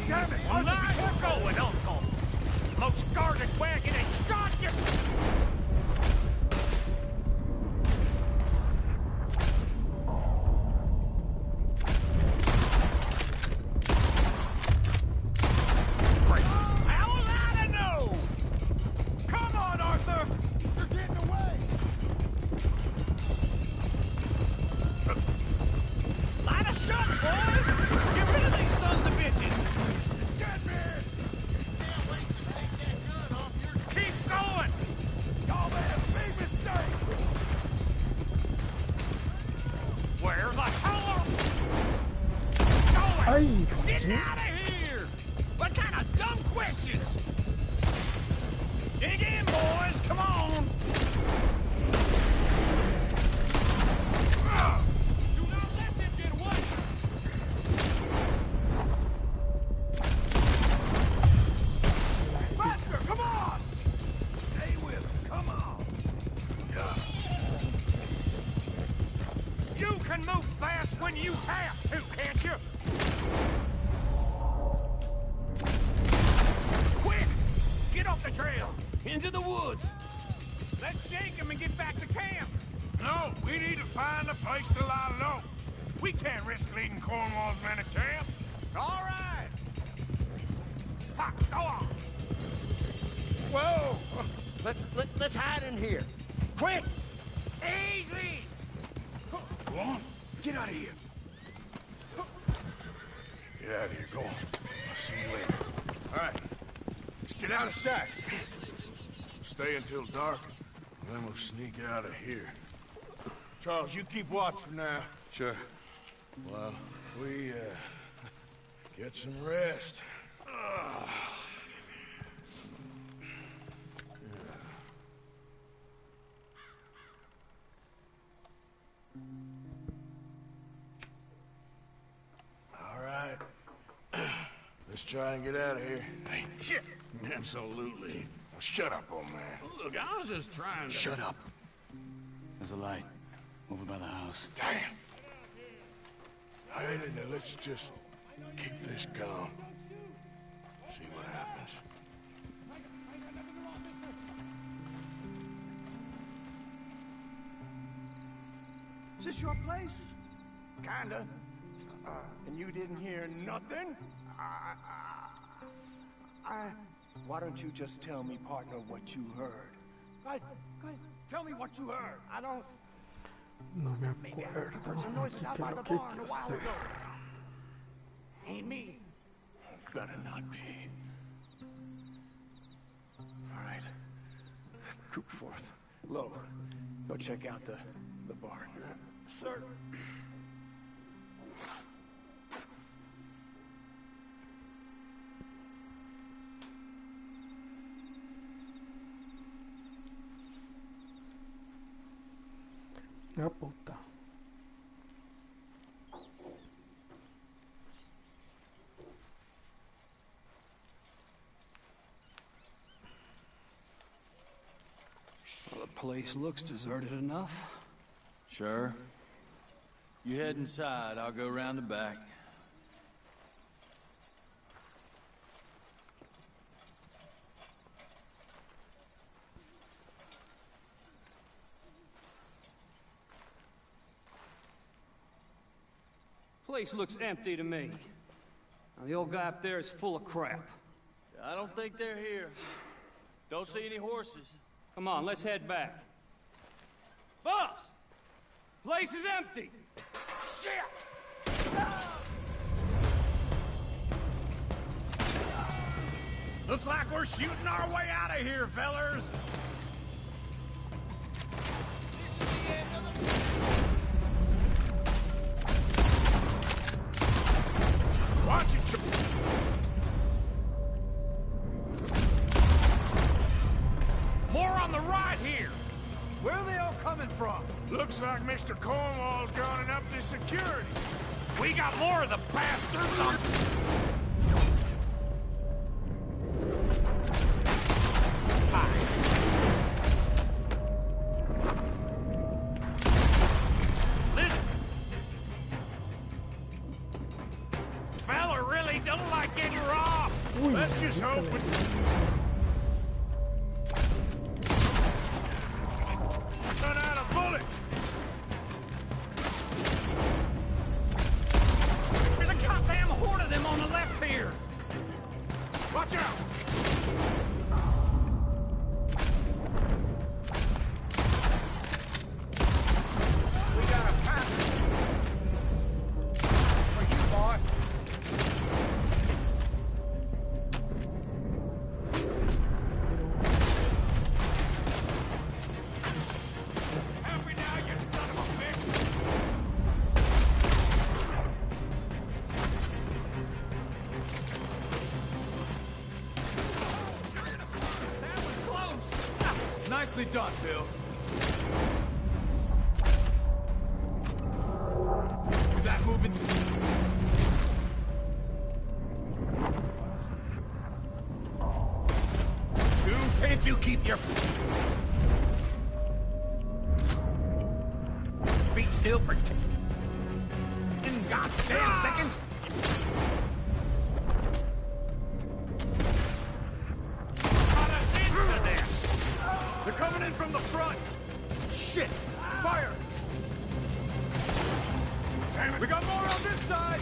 Damn it! Well, nice going, Uncle! Most guarded wagon and got you! Getting out of here! What kind of dumb questions? Dig in, boys! Come on! Do not let them get away! Faster, come on! Stay with them, come on! You can move fast when you have to, can't you? Quick! Get off the trail! Into the woods! Let's shake them and get back to camp! No, we need to find a place to lie low. We can't risk leading Cornwall's men to camp. All right! Ha, go on! Whoa! Let's hide in here. Quick! Easy! Go on, get out of here. Get out of here, go on. I'll see you later. All right, let's get out of sight. stay until dark, and then we'll sneak out of here. Charles, you keep watch for now. Sure. Well, we, get some rest. All right. Let's try and get out of here. Hey, shit! Absolutely. Shut up, old man. Look, I was just trying to... Shut up. There's a light over by the house. Damn. Hey, now let's just keep this calm. See what happens. Is this your place? Kinda. And you didn't hear nothing? Why don't you just tell me, partner, what you heard? Go ahead. Tell me what you heard. I don't... No me Maybe I acuerdo. heard some noises out Así que by lo the que barn a yo while sé. ago. Ain't me. Better not be. All right. Coopforth. Low. Go check out the barn. Sir. La puta. Well, the place looks deserted enough. Sure. You head inside, I'll go round the back. Place looks empty to me. Now, the old guy up there is full of crap. I don't think they're here. Don't see any horses. Come on, let's head back. Boss! Place is empty! Shit! Looks like we're shooting our way out of here, fellers! Watch it, more on the right here! Where are they all coming from? Looks like Mr. Cornwall's gone and upped his security. We got more of the bastards on... Listen. Fella really don't like getting robbed. Let's just hope it... Run out of bullets! There's a goddamn horde of them on the left here. Watch out! We got a pattern. For you, boy. Help me now, you son of a bitch! That was close! Nicely done, Bill. That moving. Can't you keep your feet still for 10 goddamn seconds? Got us into this! They're coming in from the front. Shit! Fire! Damn it! We got more on this side.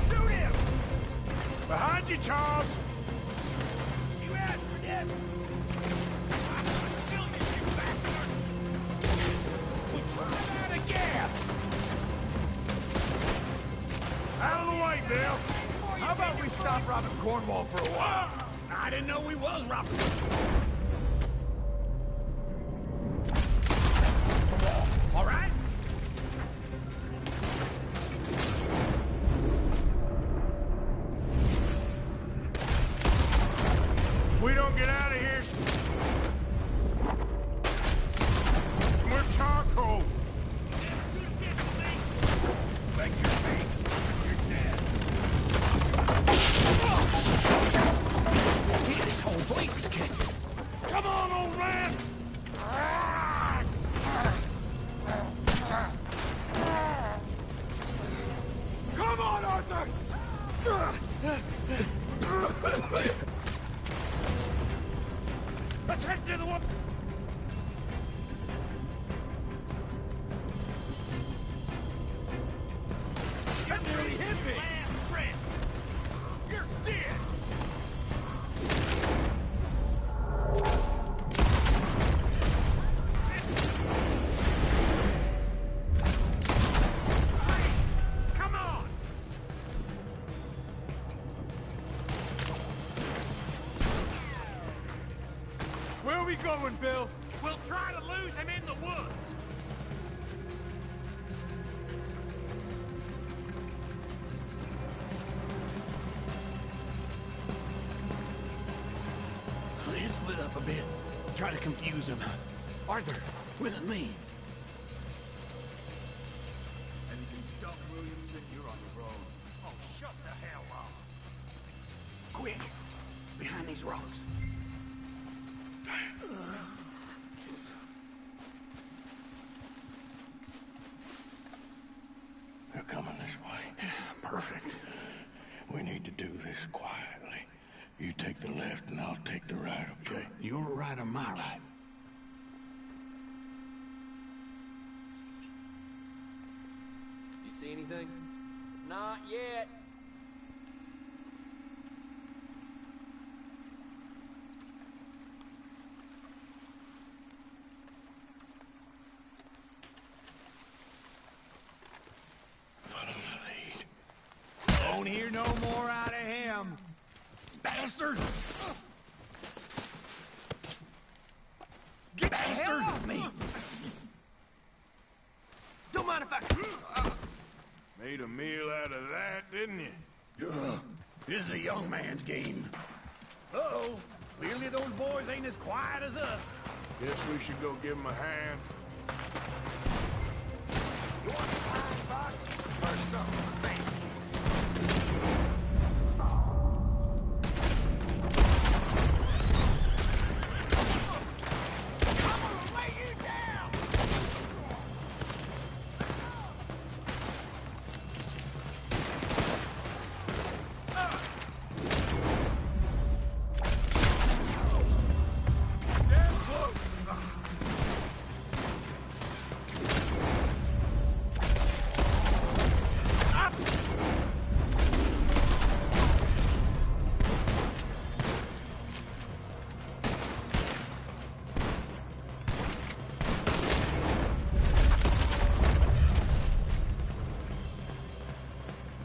Shoot him! Behind you, Charles! You asked for this! I'm gonna kill you, you bastard! Run out of gas! Out of the way, Bill! Before How about we stop robbing Cornwall for a while? I didn't know we was robbing. All right? If we don't get out of here, we're charcoal. This whole place is catching. Come on, old man! Come on, Arthur! Let's head to the one. You nearly hit me! You're dead! Come on! Where are we going, Bill? We'll try to lose him in the woods. Let's split up a bit. Try to confuse him. Arthur, with me. Anything Doc Williamson, you're on your own. Oh, shut the hell up. Quick! Behind these rocks. They're coming this way. Perfect. We need to do this quietly. You take the left and I'll take the right, okay? Your right or my right? You see anything? Not yet. Follow my lead. Don't hear no more out of him. Bastard! Get the hell off me! Don't mind if I... Made a meal out of that, didn't you? This is a young man's game. Uh-oh. Clearly those boys ain't as quiet as us. Guess we should go give him a hand. You want a pine box or something fancy?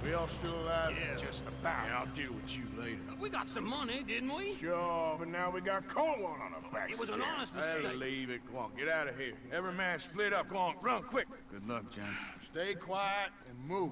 We all still alive? Yeah, Just about. Yeah, I'll deal with you later. We got some money, didn't we? Sure, but now we got Cornwall on our backs. It was an honest Hey, mistake. leave it. Go on, get out of here. Every man split up. Go on, run quick. Good luck, gents. Stay quiet and move.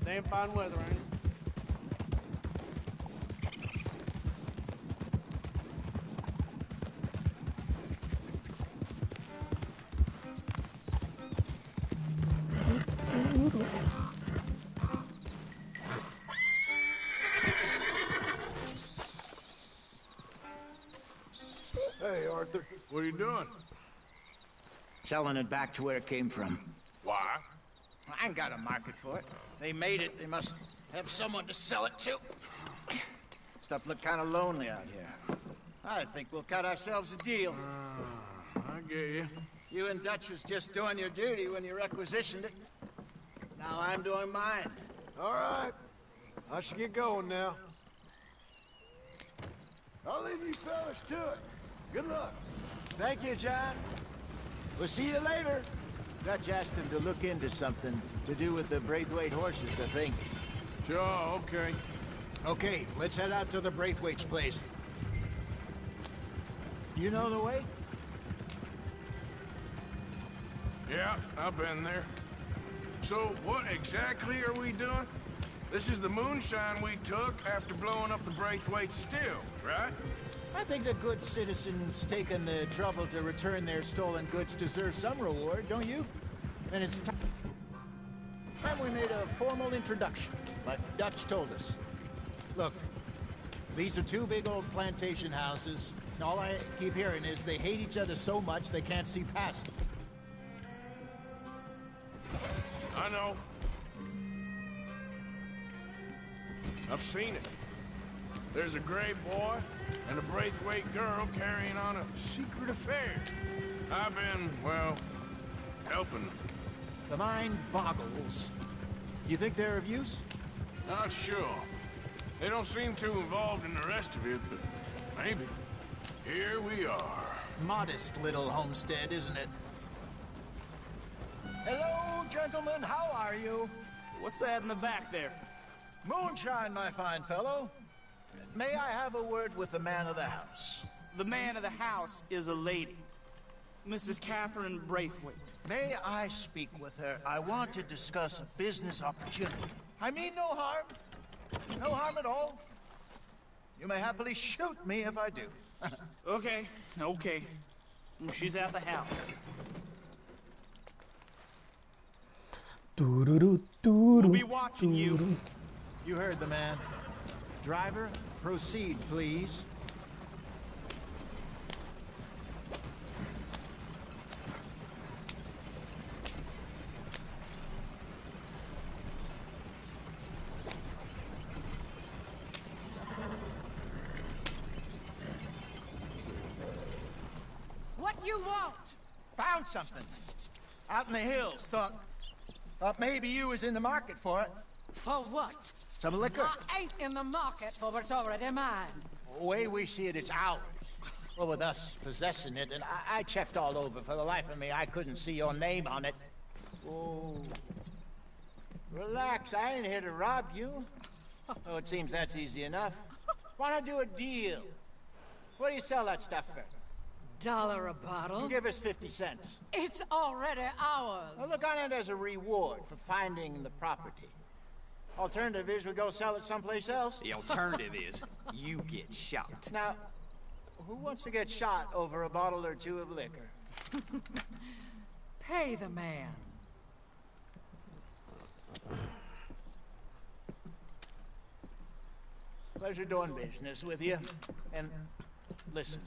Damn fine weather, ain't it? Hey, Arthur. What are you doing? Selling it back to where it came from. Why? I ain't got a market for it. They made it. They must have someone to sell it to. Stuff look kind of lonely out here. I think we'll cut ourselves a deal. I get you. You and Dutch was just doing your duty when you requisitioned it. Now I'm doing mine. All right. I should get going now. I'll leave you fellas to it. Good luck. Thank you, John. We'll see you later. Dutch asked him to look into something to do with the Braithwaite horses, I think. Sure, okay. Okay, let's head out to the Braithwaite's place. You know the way? Yeah, I've been there. So, what exactly are we doing? This is the moonshine we took after blowing up the Braithwaite still, right? I think the good citizens taking the trouble to return their stolen goods deserve some reward, don't you? And it's time we made a formal introduction, like Dutch told us. Look, these are two big old plantation houses. All I keep hearing is they hate each other so much they can't see past them. I know. I've seen it. There's a gray boy and a Braithwaite girl carrying on a secret affair. I've been, well, helping them. The mind boggles. You think they're of use? Not sure. They don't seem too involved in the rest of it, but maybe. Here we are. Modest little homestead, isn't it? Hello, gentlemen. How are you? What's that in the back there? Moonshine, my fine fellow. May I have a word with the man of the house? The man of the house is a lady. Mrs. Catherine Braithwaite. May I speak with her? I want to discuss a business opportunity. I mean no harm. No harm at all. You may happily shoot me if I do. Okay. She's at the house. We'll be watching you. You heard the man. Driver, proceed, please. What you want? Found something. Out in the hills. Thought maybe you was in the market for it. For what? Some liquor. I ain't in the market for what's already mine. The way we see it, it's ours. Well, with us possessing it, and I checked all over. For the life of me, I couldn't see your name on it. Oh. Relax, I ain't here to rob you. Oh, it seems that's easy enough. Why not do a deal? What do you sell that stuff for? $1 a bottle? Give us 50 cents. It's already ours. Well, look on it as a reward for finding the property. Alternative is we go sell it someplace else. The alternative is you get shot. Now, who wants to get shot over a bottle or two of liquor? Pay the man. Pleasure doing business with you. And listen,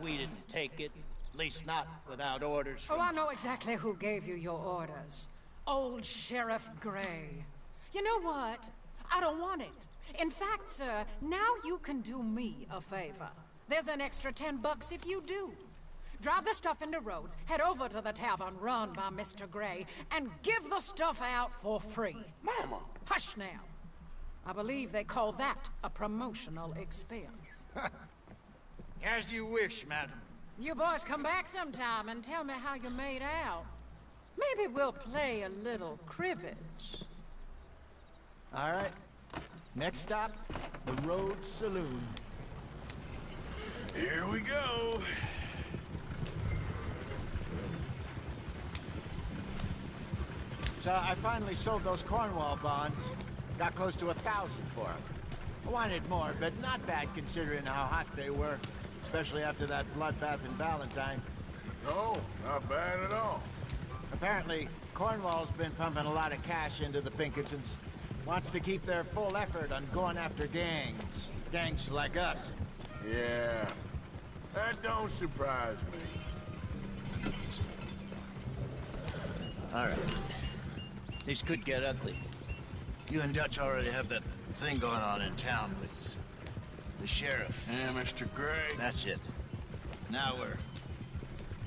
we didn't take it. At least not without orders from... Oh, I know exactly who gave you your orders. Old Sheriff Gray. You know what? I don't want it. In fact, sir, now you can do me a favor. There's an extra $10 if you do. Drive the stuff into Rhodes, head over to the tavern run by Mr. Gray, and give the stuff out for free. Mama! Hush now. I believe they call that a promotional expense. As you wish, madam. You boys come back sometime and tell me how you made out. Maybe we'll play a little cribbage. All right. Next stop, the Rhodes Saloon. Here we go. So I finally sold those Cornwall bonds. Got close to 1,000 for them. I wanted more, but not bad considering how hot they were. Especially after that bloodbath in Valentine. No, not bad at all. Apparently, Cornwall's been pumping a lot of cash into the Pinkertons. Wants to keep their full effort on going after gangs. Gangs like us. Yeah, that don't surprise me. All right. This could get ugly. You and Dutch already have that thing going on in town with the sheriff. Yeah, Mr. Gray. That's it. Now we're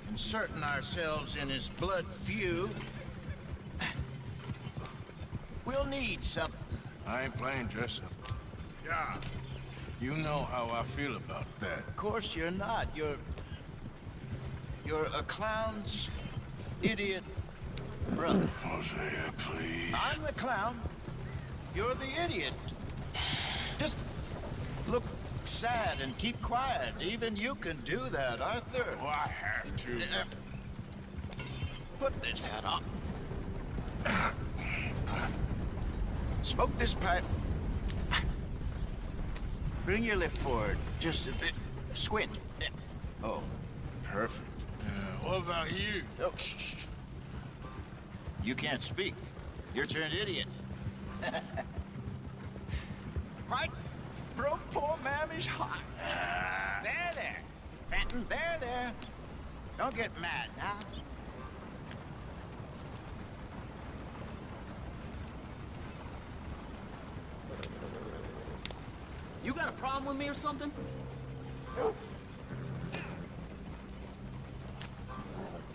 inserting ourselves in his blood feud. We'll need something. I ain't playing dress-up. Yeah. You know how I feel about that. Of course you're not. You're a clown's idiot brother. Hosea, please. I'm the clown. You're the idiot. Just look sad and keep quiet. Even you can do that, Arthur. Oh, I have to. Put this hat on. Smoke this pipe. Bring your lip forward just a bit. Squint. Oh, perfect. What about you? Oh, shh. You can't speak. You're turned idiot. Right? Broke poor Mammy's heart. There. Fenton, there. Don't get mad now. You got a problem with me or something?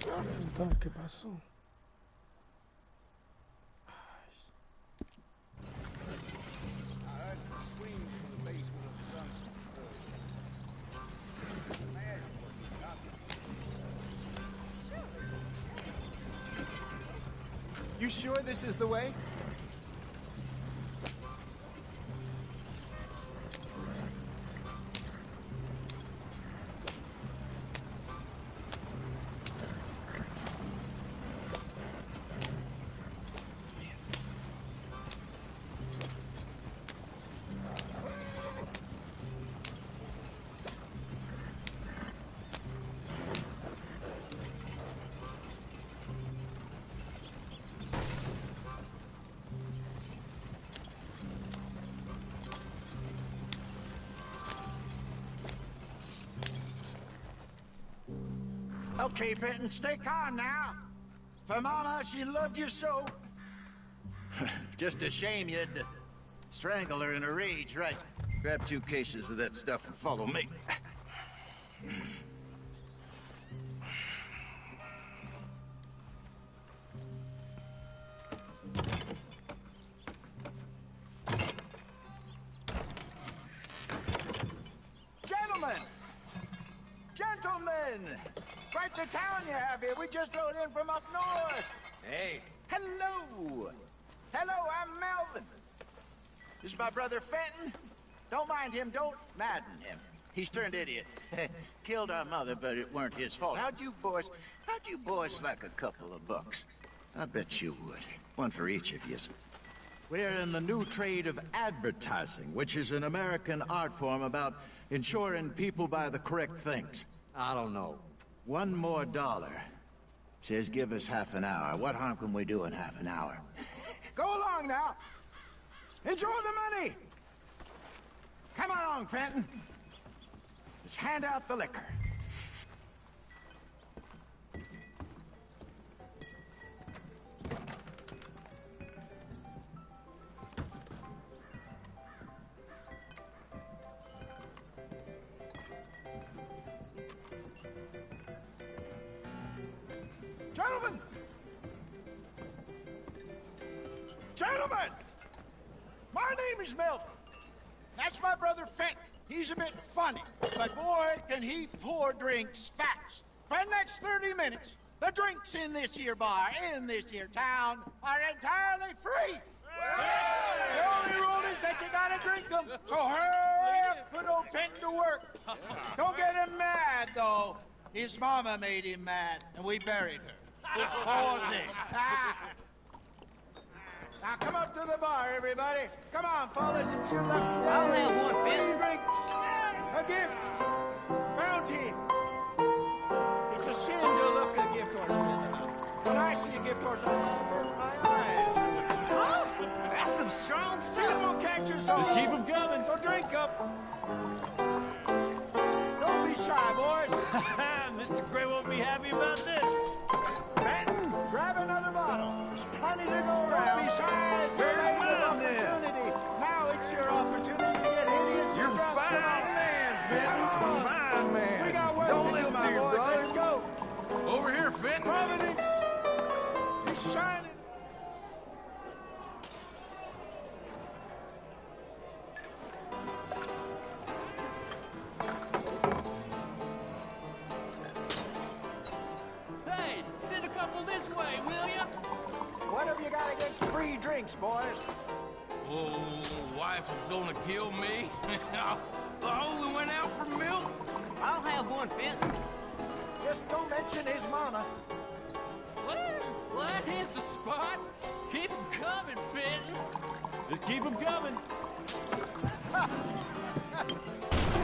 Entonces, ¿qué pasó? You sure this is the way? Okay, Fenton, stay calm now. For Mama, she loved you so. Just a shame you had to strangle her in a rage, right? Grab 2 cases of that stuff and follow me. Gentlemen! Quite the town you have here. We just rode in from up north. Hey. Hello. Hello, I'm Melvin. This is my brother Fenton. Don't mind him. Don't madden him. He's turned idiot. Killed our mother, but it weren't his fault. How'd you boys like a couple of bucks? I bet you would. One for each of you. We're in the new trade of advertising, which is an American art form about ensuring people buy the correct things. I don't know. $1 more. Says give us half an hour. What harm can we do in half an hour? Go along now. Enjoy the money. Come along, Fenton. Just hand out the liquor. Gentlemen! Gentlemen! My name is Melvin. That's my brother Fenton. He's a bit funny, but boy, can he pour drinks fast. For the next 30 minutes, the drinks in this here bar, in this here town, are entirely free. The only rule is that you gotta drink them, so hurry up, put old Fenton to work. Don't get him mad, though. His mama made him mad, and we buried her. Poor thing. Now come up to the bar, everybody. Come on, fellas, it's your lucky day. I'll have one, Finn. Drinks, a gift, bounty. It's a sin to look a gift horse in the mouth. When I see a gift horse, I avert my eyes. Oh, that's some strong stuff. Won't catch your soul. Just keep 'em coming. So drink up. Don't be shy, boys. Mr. Gray won't be happy about this. Benton, grab another bottle. There's plenty to go around. Besides, Very well, opportunity. Now it's your opportunity to get hideous. You're and rough. fine man, Fenton. Fine man. We got work Don't to do, listen my to your boys. brother. Let's go. Over here, Fenton. Providence is shining. Hey, send a couple this way, will ya? What have you got against free drinks, boys? Oh, wife is gonna kill me. I only went out for milk. I'll have one, Fenton. Just don't mention his mama. Well, that hit the spot. Keep 'em coming, Fenton. Just keep 'em coming.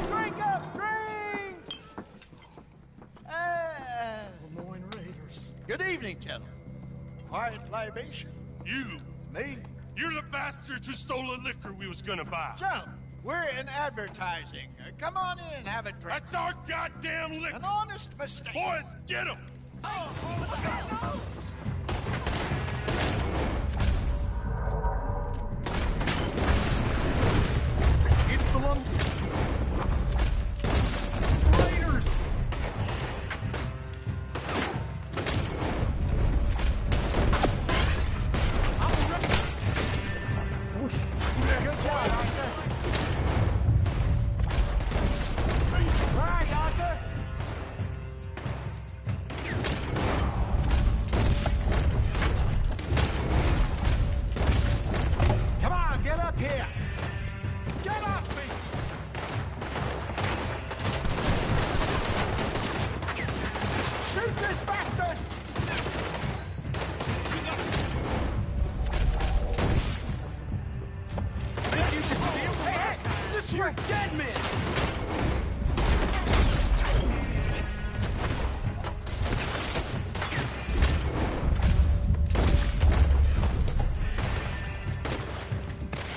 Drink up, drink! Lemoyne Raiders. Good evening, gentlemen. Quiet libation. You. Me? You're the bastards who stole the liquor we was gonna buy. Gentlemen, we're in advertising. Come on in and have a drink. That's our goddamn liquor. An honest mistake. Boys, get him! It's the one. Raiders! Good job, Arthur. All right, Arthur. Come on, get up here. Get off me. Shoot this bastard. You're dead men!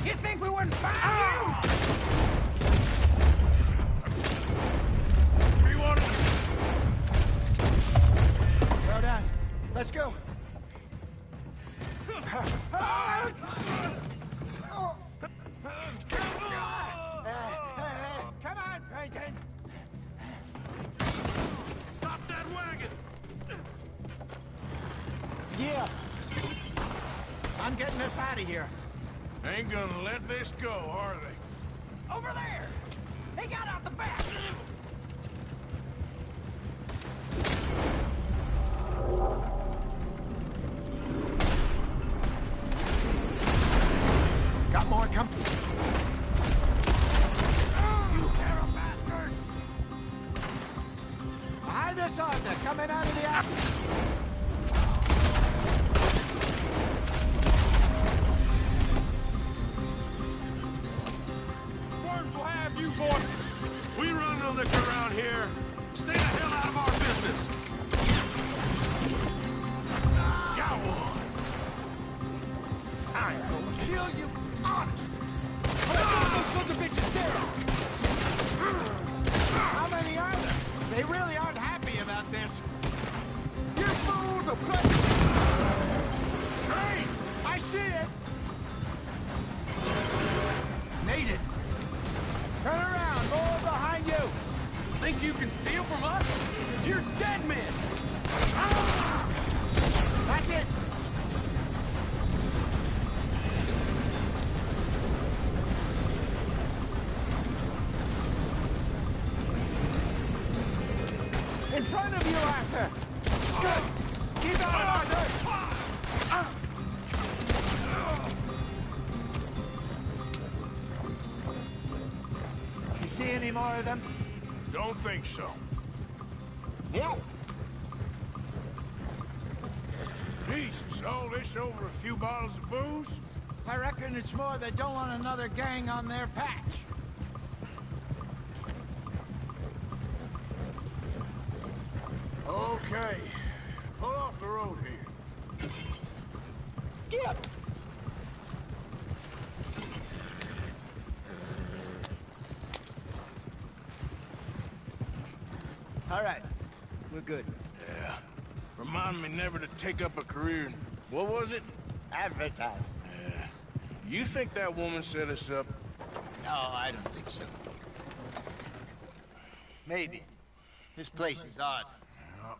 You think we wouldn't find you? We wanted to... Throw down. Let's go. Come on, Franklin. Stop that wagon! Yeah. I'm getting us out of here. Ain't gonna let this go, are they? Over there! They got out the back! Got more coming. You pair of bastards! Behind us, Arthur, coming out of the alley. Worms will have you, boy. We run the liquor around here. Stay the hell out of our business. Got one. I will kill you, honest. Those sons of bitches down! How many are there? They really aren't happy about this. You fools are playing. Train! I see it. Made it. Turn around, more behind you. Think you can steal from us? You're dead men! That's it. In front of you, Arthur! Good! Keep on, Arthur! You see any more of them? Don't think so. Yeah. Gee, Jesus, all this over a few bottles of booze? I reckon it's more they don't want another gang on their patch. Okay. Pull off the road here. Get! All right. We're good. Yeah. Remind me never to take up a career in... What was it? Advertise. Yeah. You think that woman set us up? No, I don't think so. Maybe. This place is odd. I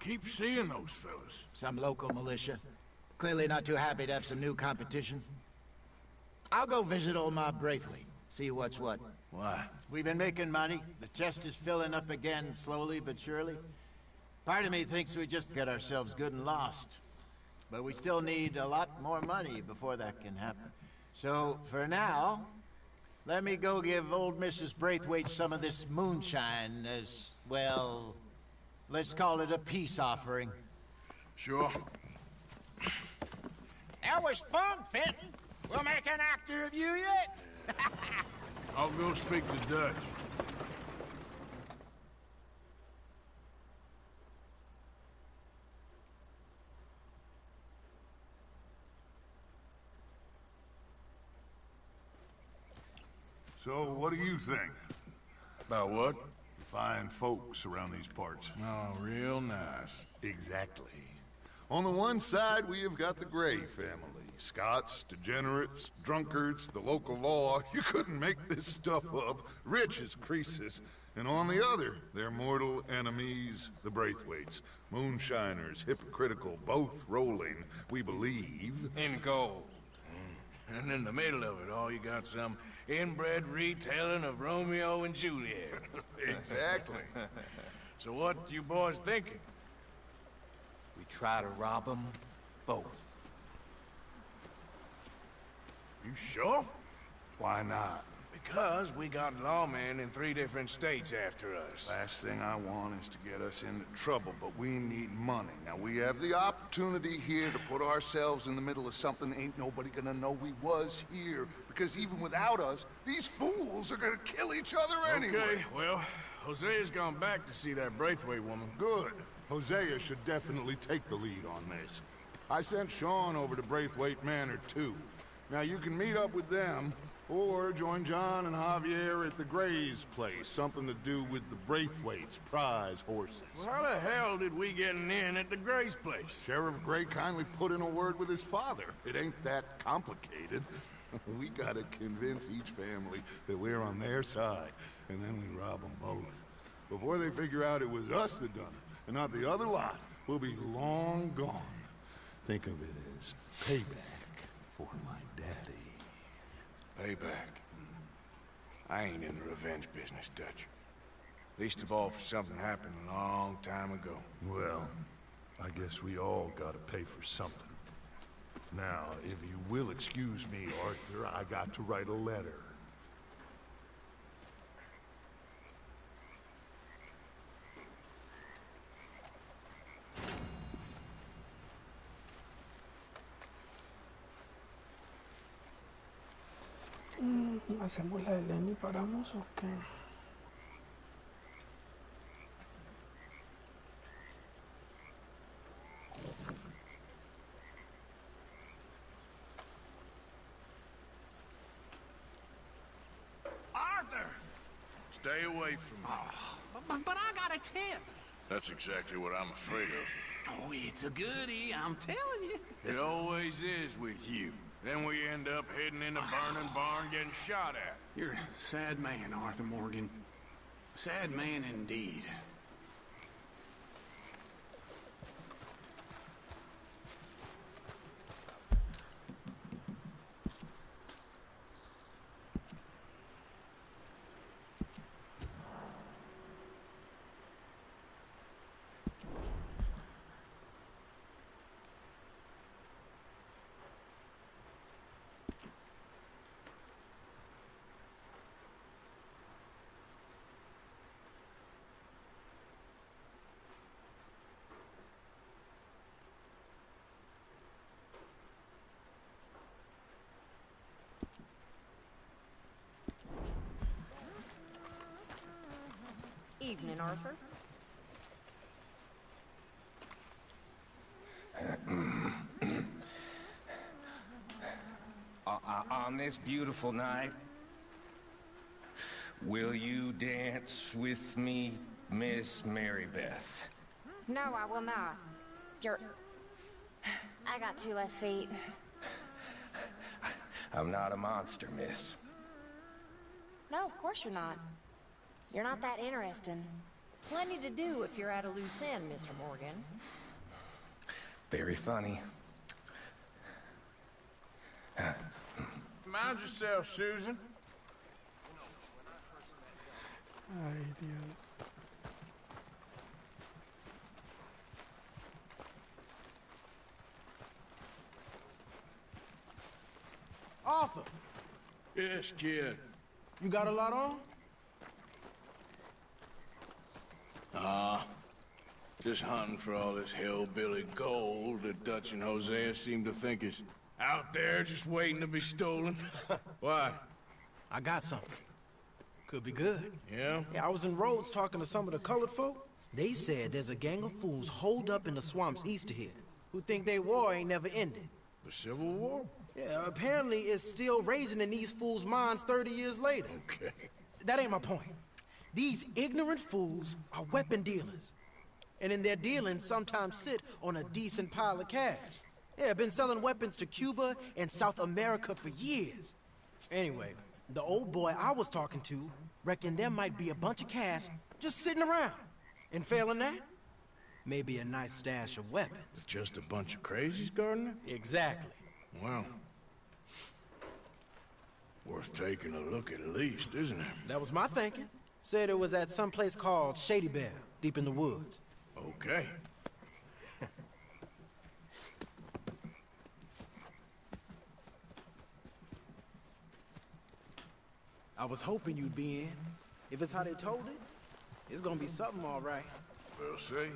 keep seeing those fellas. Some local militia. Clearly not too happy to have some new competition. I'll go visit old Mob Braithwaite. See what's what. Why? We've been making money. The chest is filling up again, slowly but surely. Part of me thinks we just get ourselves good and lost. But we still need a lot more money before that can happen. So, for now, let me go give old Mrs. Braithwaite some of this moonshine as, well, let's call it a peace offering. Sure. That was fun, Fenton. We'll make an actor of you yet. I'll go speak to Dutch. So, what do you think? About what? Fine folks around these parts. Oh, real nice. Exactly. On the one side, we have got the Gray family. Scots, degenerates, drunkards, the local law. You couldn't make this stuff up. Rich as Croesus. And on the other, their mortal enemies, the Braithwaites. Moonshiners, hypocritical, both rolling, we believe. In gold. And in the middle of it all, you got some inbred retelling of Romeo and Juliet. Exactly. So what you boys thinking? We try to rob them both. You sure? Why not? Because we got lawmen in 3 different states after us. Last thing I want is to get us into trouble, but we need money. Now, we have the opportunity here to put ourselves in the middle of something ain't nobody gonna know we was here. Because even without us, these fools are gonna kill each other anyway. Okay, well, Hosea's gone back to see that Braithwaite woman. Good. Hosea should definitely take the lead on this. I sent Sean over to Braithwaite Manor, too. Now, you can meet up with them, or join John and Javier at the Gray's place. Something to do with the Braithwaite's prize horses. Well, how the hell did we get in at the Gray's place? Sheriff Gray kindly put in a word with his father. It ain't that complicated. We gotta convince each family that we're on their side, and then we rob them both. Before they figure out it was us that done it, and not the other lot, we'll be long gone. Think of it as payback for my daddy. Payback. I ain't in the revenge business, Dutch. Least of all for something happened a long time ago. Well, I guess we all gotta pay for something. Now, if you will excuse me, Arthur, I got to write a letter. ¿Hacemos la de Lenny y paramos o qué? Arthur! Stay away from me. But I got a tip. That's exactly what I'm afraid of. Oh, it's a goodie, I'm telling you. It always is with you. Then we end up heading in a burning barn getting shot at. You're a sad man, Arthur Morgan. Sad man indeed. evening, Arthur. On this beautiful night, will you dance with me, Miss Mary Beth? No, I will not. You're... I got 2 left feet. I'm not a monster, miss. No, of course you're not. You're not that interesting. Plenty to do if you're at a loose end, Mr. Morgan. Very funny. Mind yourself, Susan. Ay, Dios. Arthur, Yes, kid. you got a lot on? Just hunting for all this hillbilly gold that Dutch and Hosea seem to think is out there just waiting to be stolen. Why? I got something. Could be good. Yeah? Yeah, I was in Rhodes talking to some of the colored folk. They said there's a gang of fools holed up in the swamps east of here who think their war ain't never ended. The Civil War? Yeah, apparently it's still raging in these fools' minds 30 years later. Okay. That ain't my point. These ignorant fools are weapon dealers. And in their dealings sometimes sit on a decent pile of cash. Yeah, been selling weapons to Cuba and South America for years. Anyway, the old boy I was talking to reckoned there might be a bunch of cash just sitting around. And failing that, maybe a nice stash of weapons. It's just a bunch of crazies, Gardner? Exactly. Well, worth taking a look at least, isn't it? That was my thinking. Said it was at some place called Shady Belle, deep in the woods. Okay. I was hoping you'd be in. If it's how they told it, it's gonna be something all right. We'll see.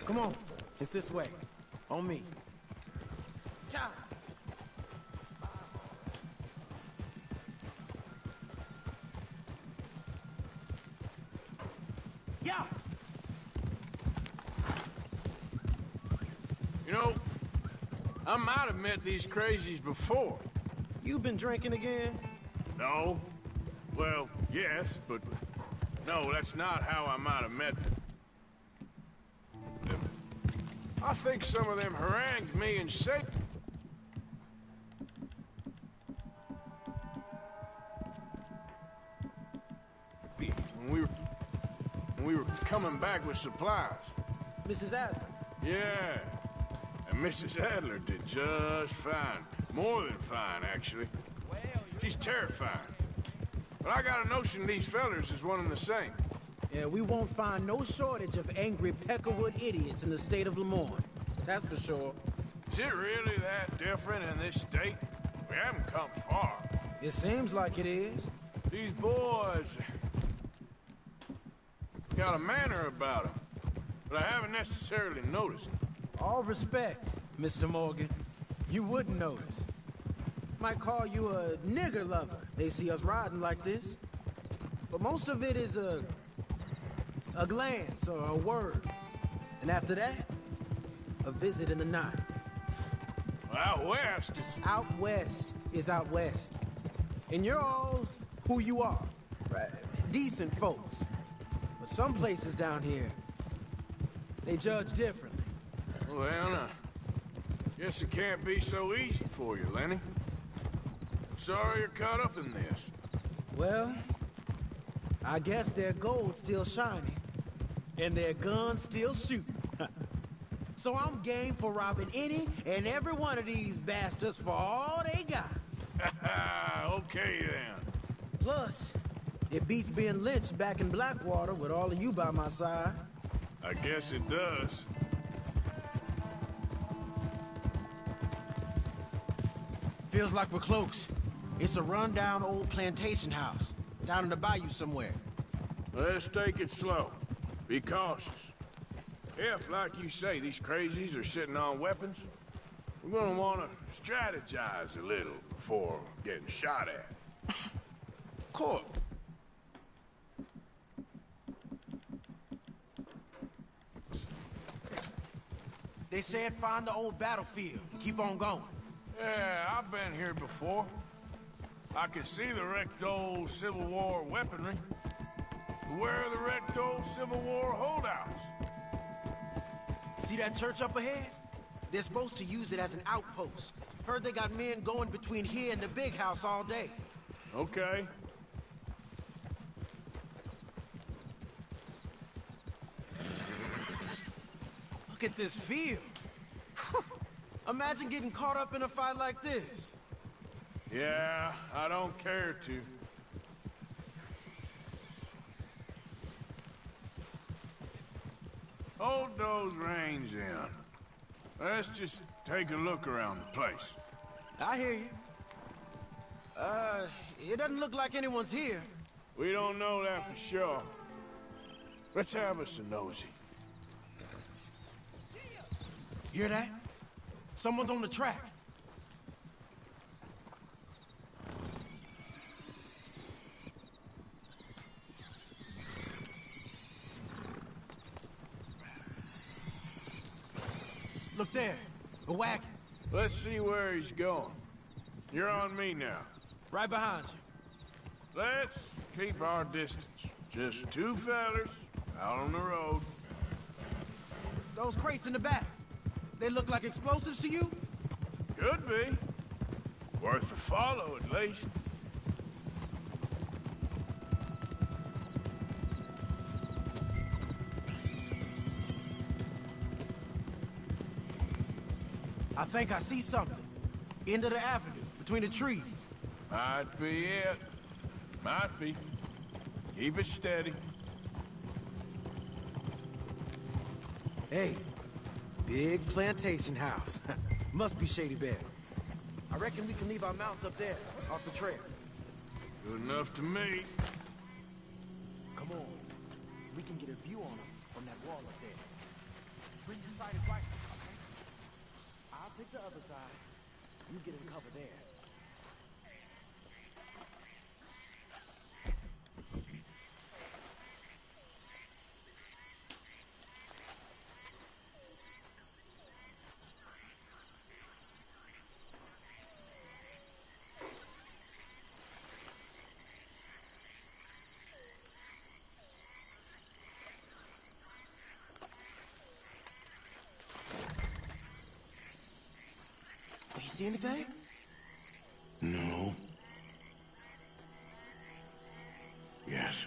Come on, it's this way. On me. Cha! Yeah! You know, I might have met these crazies before. You been drinking again? No. Well, yes, but no, that's not how I might have met them. I think some of them harangued me and Satan. When we were coming back with supplies. Mrs. Adler? Yeah. And Mrs. Adler did just fine. More than fine, actually. She's terrifying. But I got a notion these fellers is one and the same. Yeah, we won't find no shortage of angry Peckerwood idiots in the state of Lemoyne. That's for sure. Is it really that different in this state? We haven't come far. It seems like it is. These boys got a manner about them, but I haven't necessarily noticed. All respect, Mr. Morgan. You wouldn't notice. Might call you a nigger lover. They see us riding like this. But most of it is a glance or a word. And after that, a visit in the night. Well, out west, it's... Out west is out west. And you're all who you are. Right? Decent folks. But some places down here, they judge differently. Well, guess it can't be so easy for you, Lenny. I'm sorry you're caught up in this. Well, I guess their gold's still shining. And their guns still shooting. So I'm game for robbing any and every one of these bastards for all they got. Okay, then. Plus, it beats being lynched back in Blackwater with all of you by my side. I guess it does. Feels like we're close. It's a rundown old plantation house, down in the bayou somewhere. Let's take it slow. Be cautious. If, like you say, these crazies are sitting on weapons, we're gonna wanna strategize a little before getting shot at. Of course. They said find the old battlefield and keep on going. Yeah, I've been here before. I can see the wrecked old Civil War weaponry. Where are the wrecked old Civil War holdouts? See that church up ahead? They're supposed to use it as an outpost. Heard they got men going between here and the big house all day. Okay. Look at this field. Imagine getting caught up in a fight like this. Yeah, I don't care to. Hold those reins in. Let's just take a look around the place. I hear you. It doesn't look like anyone's here. We don't know that for sure. Let's have us a nosy. Hear that? Someone's on the track. Look there, a wagon. Let's see where he's going. You're on me now. Right behind you. Let's keep our distance. Just two fellas out on the road. Those crates in the back, they look like explosives to you? Could be. Worth a follow, at least. I think I see something. End of the avenue, between the trees. Might be it. Might be. Keep it steady. Hey, big plantation house. Must be Shady Bear. I reckon we can leave our mounts up there, off the trail. Good enough to me. Come on. We can get a view on them from that wall up there. Bring your sighted rifle, okay? I'll take the other side. You get in cover there. You see anything? No. Yes.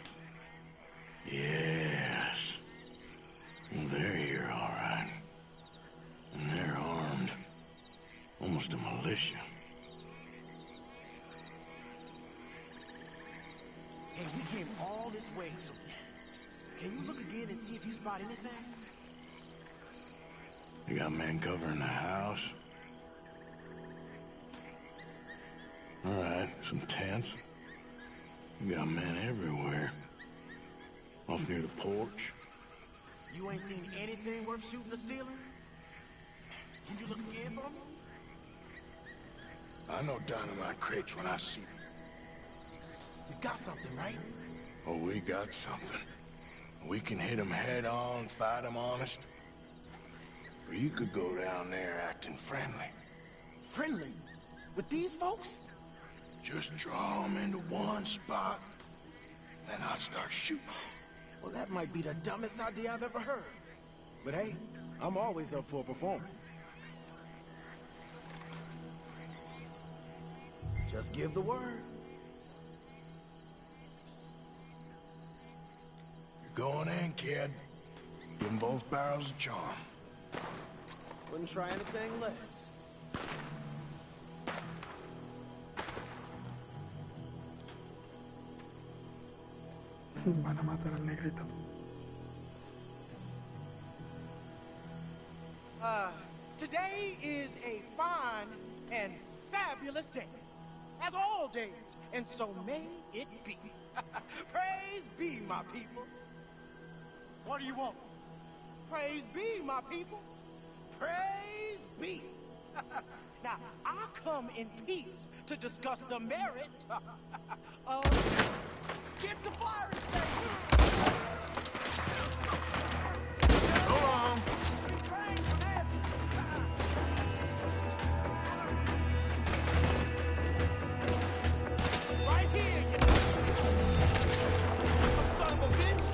Yes. Well, they're here, all right. And they're armed. Almost a militia. Hey, we came all this way, so... Can you look again and see if you spot anything? You got men covering the house. All right, some tents. You got men everywhere. Off near the porch. You ain't seen anything worth shooting or stealing? Can you look again for me? I know dynamite crates when I see them. You got something, right? Oh, we got something. We can hit them head on, fight them honest. Or you could go down there acting friendly. Friendly? With these folks? Just draw them into one spot, then I'll start shooting. Well, that might be the dumbest idea I've ever heard. But hey, I'm always up for a performance. Just give the word. You're going in, kid. Give them both barrels of charm. Wouldn't try anything less. Van a matar al negrito. today is a fine and fabulous day, as all days, and so may it be. Praise be, my people. What do you want? Praise be, my people. Praise be. Now, I come in peace to discuss the merit of... Get the fire station! Go on. Right here, you son of a bitch!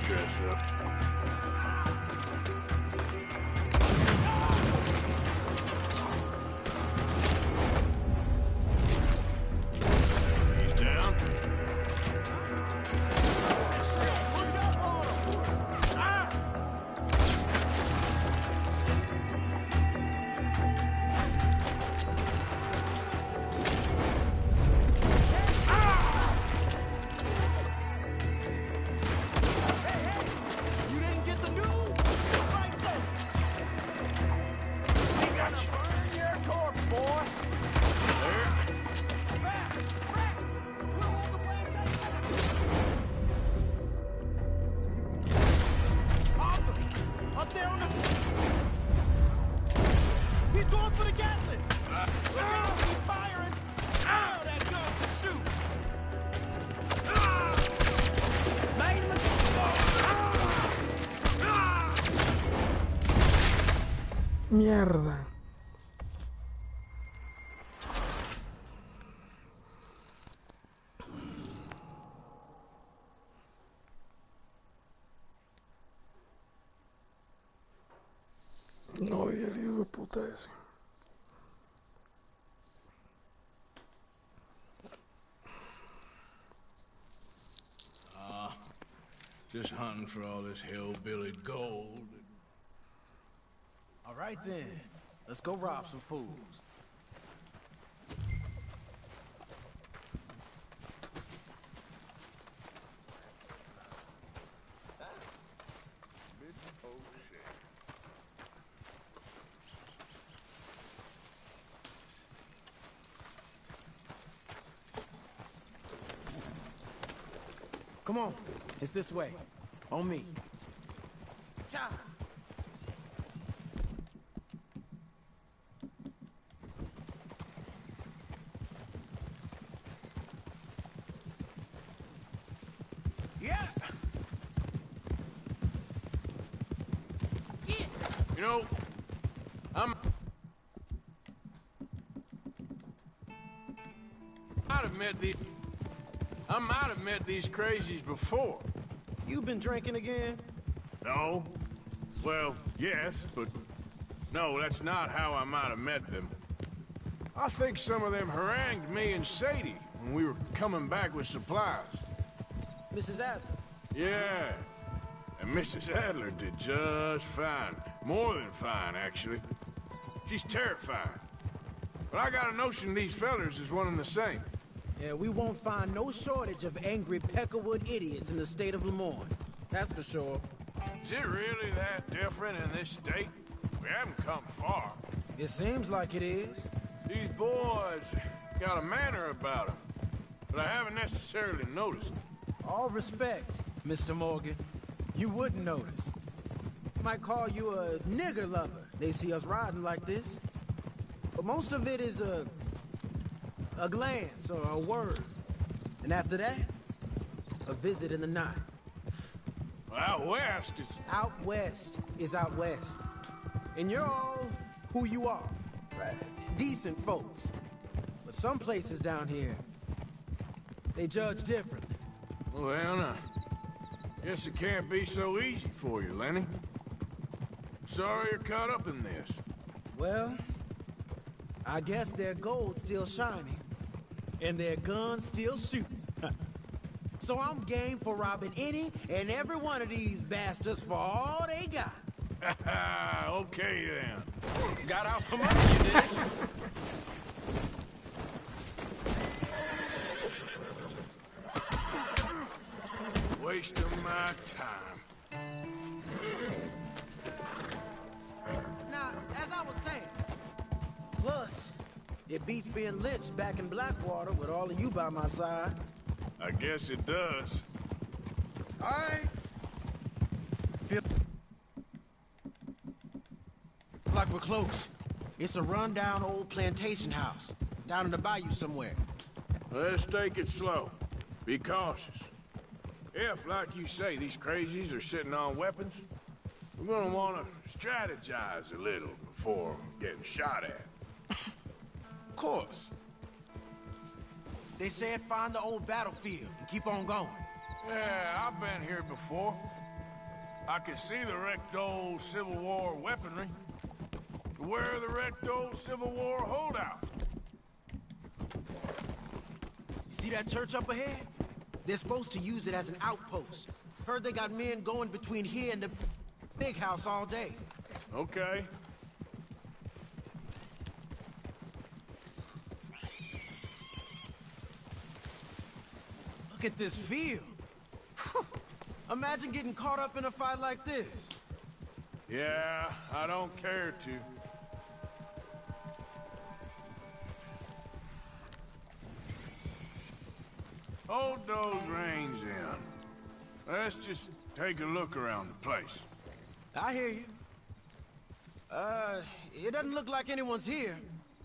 Dress up. He's down. Push up on him! Ah! You didn't get the news? Right there. We got you. Burn your corpse, boy. There. Back! Back! We'll hold the plantation. Arthur! Up there on the... He's going for the Gatling! He's firing! Oh, that gun can shoot! Main Mierda. No, y el hijo de puta ese. Just hunting for all this hillbilly gold. All right then, let's go rob some fools. Come on, it's this way. On me. Cha! Yeah! You know, I might have met these crazies before. You been drinking again? No. Well, yes, but no, that's not how I might have met them. I think some of them harangued me and Sadie when we were coming back with supplies. Mrs. Adler? Yeah. And Mrs. Adler did just fine. More than fine, actually. She's terrifying. But I got a notion these fellers is one and the same. Yeah, we won't find no shortage of angry Peckerwood idiots in the state of Lemoyne. That's for sure. Is it really that different in this state? We haven't come far. It seems like it is. These boys got a manner about them, but I haven't necessarily noticed. All respect, Mr. Morgan. You wouldn't notice. Might call you a nigger lover. They see us riding like this. But most of it is a glance or a word. And after that, a visit in the night. Well, out west, it's... Out west is out west. And you're all who you are. Right? Decent folks. But some places down here, they judge differently. Well, now, guess it can't be so easy for you, Lenny. Sorry you're caught up in this. Well, I guess their gold's still shining, and their guns still shooting. So I'm game for robbing any and every one of these bastards for all they got. Okay, then. Got out from under you, did it? Waste of my time. It beats being lynched back in Blackwater with all of you by my side. I guess it does. All right. Feel like we're close. It's a rundown old plantation house, down in the bayou somewhere. Let's take it slow. Be cautious. If, like you say, these crazies are sitting on weapons, we're gonna wanna strategize a little before getting shot at. Of course. They said find the old battlefield and keep on going. Yeah, I've been here before. I can see the wrecked old Civil War weaponry. Where are the wrecked old Civil War holdouts? You see that church up ahead? They're supposed to use it as an outpost. Heard they got men going between here and the big house all day. Okay. Look at this field. Imagine getting caught up in a fight like this. Yeah, I don't care to. Hold those reins in. Let's just take a look around the place. I hear you. It doesn't look like anyone's here.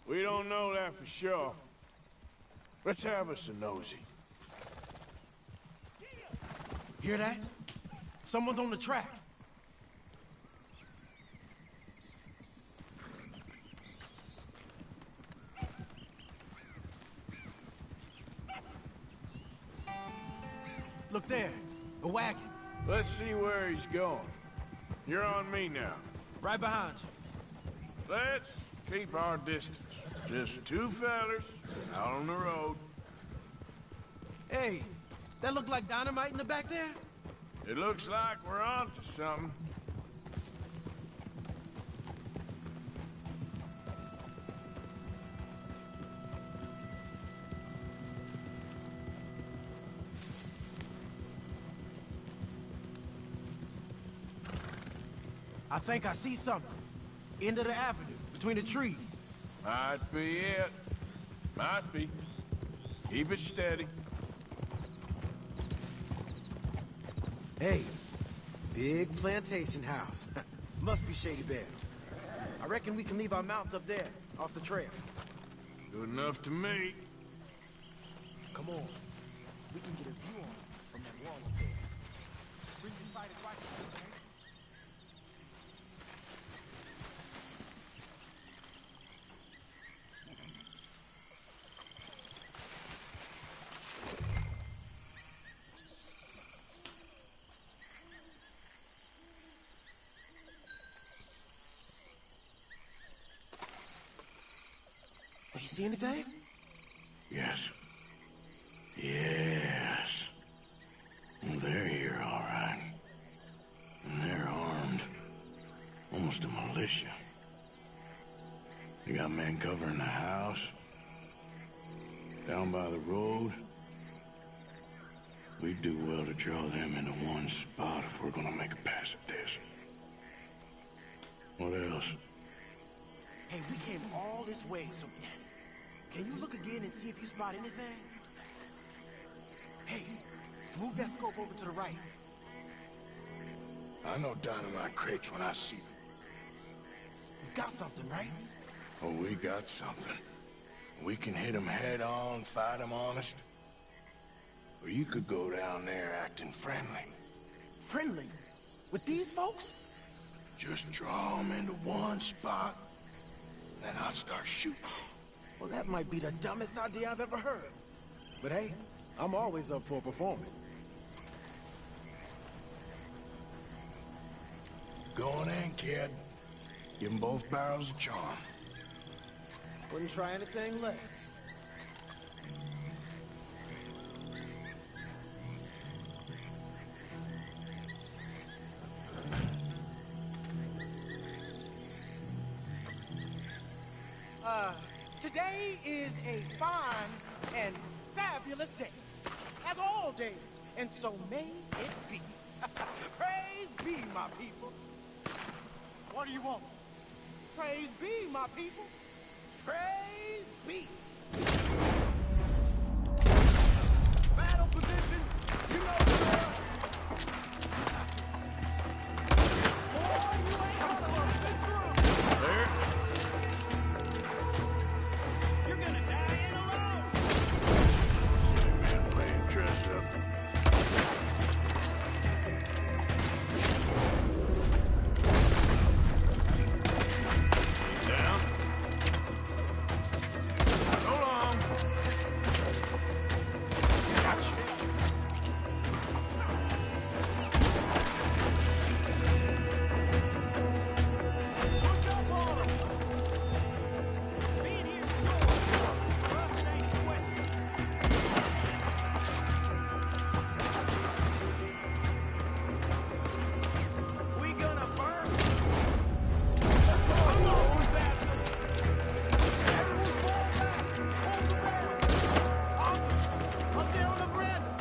We don't know that for sure. Let's have us a nosy. Hear that? Someone's on the track. Look there, a wagon. Let's see where he's going. You're on me now. Right behind you. Let's keep our distance. Just two fellers out on the road. Hey, that look like dynamite in the back there? It looks like we're onto something. I think I see something. End of the avenue, between the trees. Might be it. Might be. Keep it steady. Hey, big plantation house. Must be Shady Bear. I reckon we can leave our mounts up there, off the trail. Good enough to me. Come on. We can get a view on it from that wall up there. Bring your sighted rifle, okay? You see anything? Yes. Yes. They're here, all right. And they're armed. Almost a militia. You got men covering the house. Down by the road. We'd do well to draw them into one spot if we're gonna make a pass at this. What else? Hey, we came all this way, so... Can you look again and see if you spot anything? Hey, move that scope over to the right. I know dynamite crates when I see them. You got something, right? Oh, we got something. We can hit them head on, fight them honest. Or you could go down there acting friendly. Friendly? With these folks? Just draw them into one spot, then I'll start shooting. Well, that might be the dumbest idea I've ever heard. But hey, I'm always up for a performance. Going in, kid. Give them both barrels of charm. Wouldn't try anything less. Today is a fine and fabulous day, as all days, and so may it be. Praise be, my people. What do you want? Praise be, my people. Praise be. Battle positions, you know the drill. Boy, you ain't hustling this through. There. You're gonna die in alone. Silly man playing dress up. Down. So long. Gotcha. Push up on 'em. Being here's yours. Trust ain't a question. We gonna burn. Let's go, those bastards. Everyone fall back. Hold the barrel. Up there on the veranda.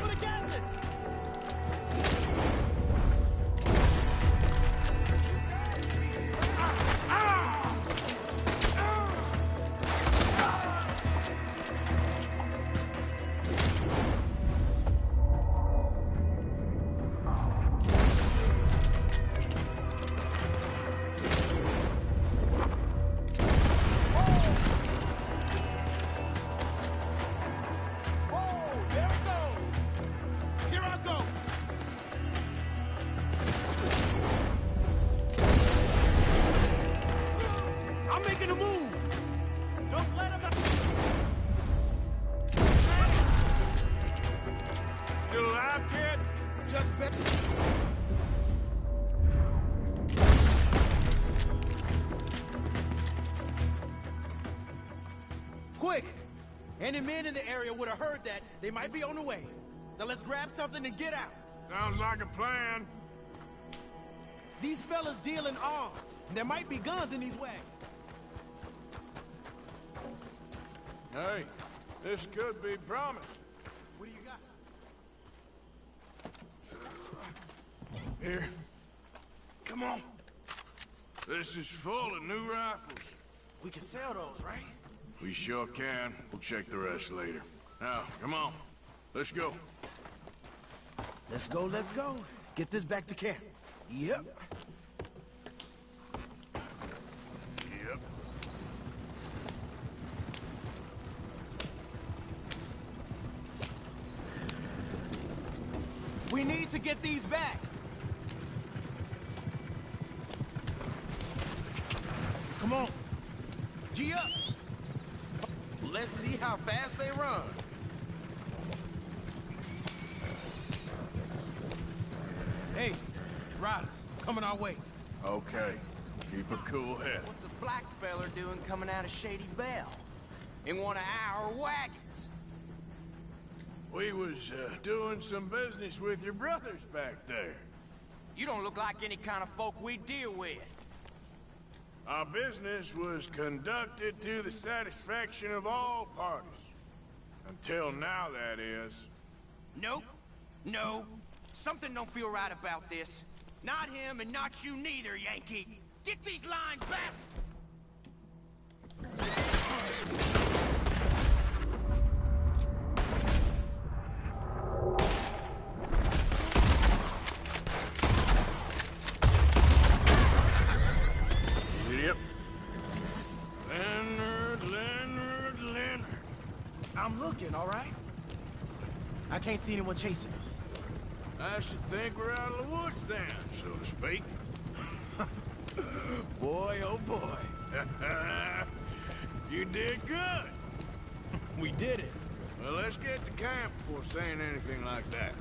Put a gas in. Whoa, there it goes. Here I go. I'm making a move. Don't let him out. Still alive, kid? Just bet. Quick! Any men in the area would have heard that. They might be on the way. Now let's grab something and get out. Sounds like a plan. These fellas deal in arms. There might be guns in these wagons. Hey, this could be promising. What do you got? Here. Come on. This is full of new rifles. We can sell those, right? We sure can. We'll check the rest later. Now, come on. Let's go. Let's go, let's go. Get this back to camp. Yep. Yep. We need to get these back. Come on. G up. Let's see how fast they run. Hey, riders, coming our way. Okay. Keep a cool head. What's a black feller doing coming out of Shady Belle? In one of our wagons? We was doing some business with your brothers back there. You don't look like any kind of folk we deal with. Our business was conducted to the satisfaction of all parties. Until now, that is. Nope. No. Something don't feel right about this. Not him and not you neither, Yankee. Get these lines, best! Yep. Leonard. I'm looking, all right? I can't see anyone chasing us. I should think we're out of the woods then, so to speak. Boy, oh boy. You did good. We did it. Well, let's get to camp before saying anything like that.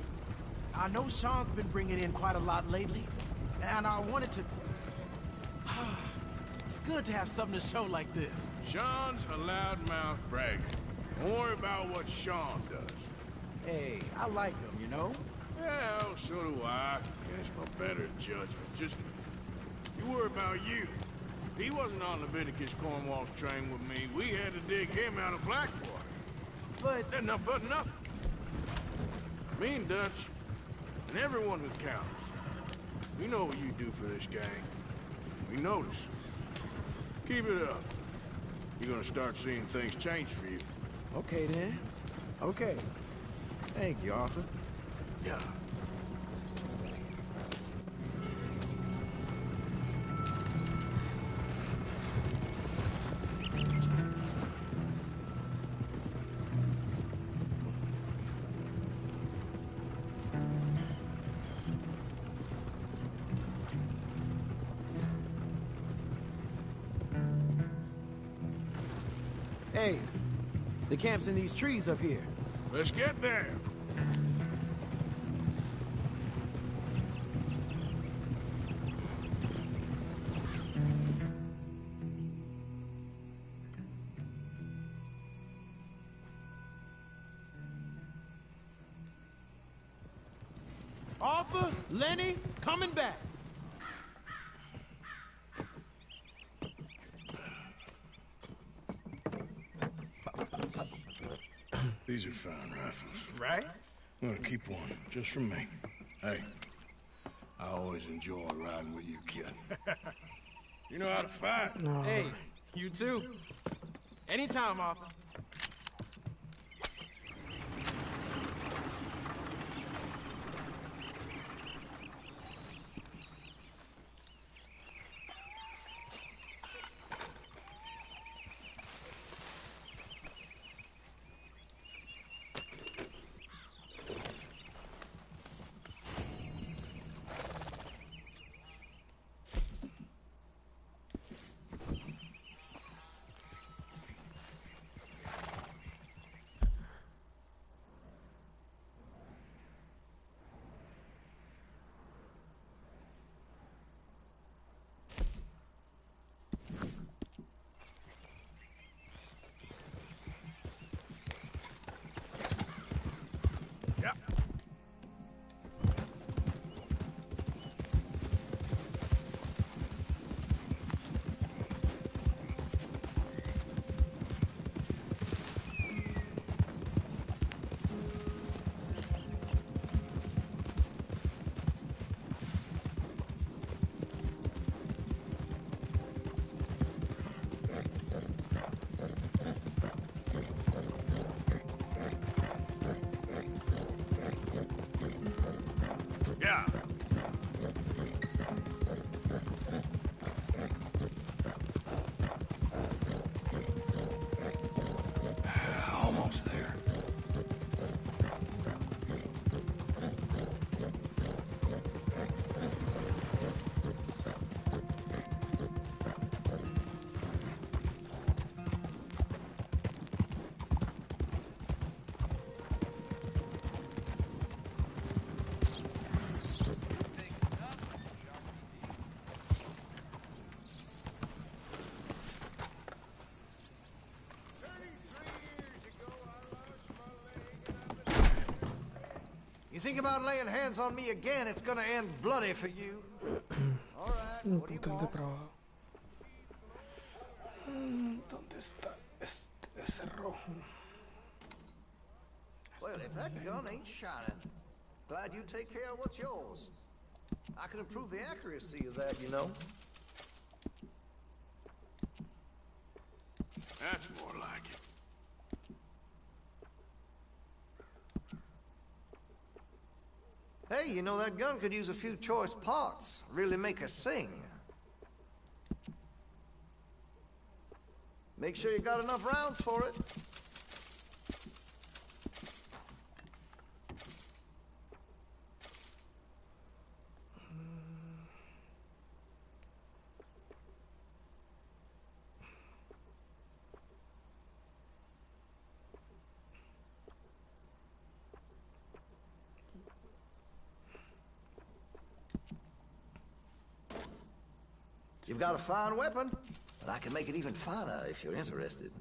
I know Sean's been bringing in quite a lot lately, and I wanted to... It's good to have something to show like this. Sean's a loudmouth bragger. Don't worry about what Sean does. Hey, I like him, you know? Well, so do I. Guess my better judgment. Just, you worry about you. He wasn't on Leviticus Cornwall's train with me. We had to dig him out of Blackwater. But... But nothing. Me and Dutch, and everyone who counts. We know what you do for this gang. We notice. Keep it up. You're gonna start seeing things change for you. Okay, then. Okay. Thank you, Arthur. Yeah. Hey, the camp's in these trees up here. Let's get there. Arthur, Lenny, coming back. These are fine rifles. Right? I'm gonna keep one, just for me. Hey, I always enjoy riding with you, kid. You know how to fight. No. Hey, you too. Anytime, Arthur. Yeah. Almost there. You think about laying hands on me again, it's gonna end bloody for you. All right, Un what do you potente want? trabajo. ¿Dónde está ese rojo? Well, if that gun ain't shining, glad you take care of what's yours. I can improve the accuracy of that, you know. That's more like it. Hey, you know that gun could use a few choice parts. Really make us sing. Make sure you got enough rounds for it. You've got a fine weapon, but I can make it even finer if you're interested.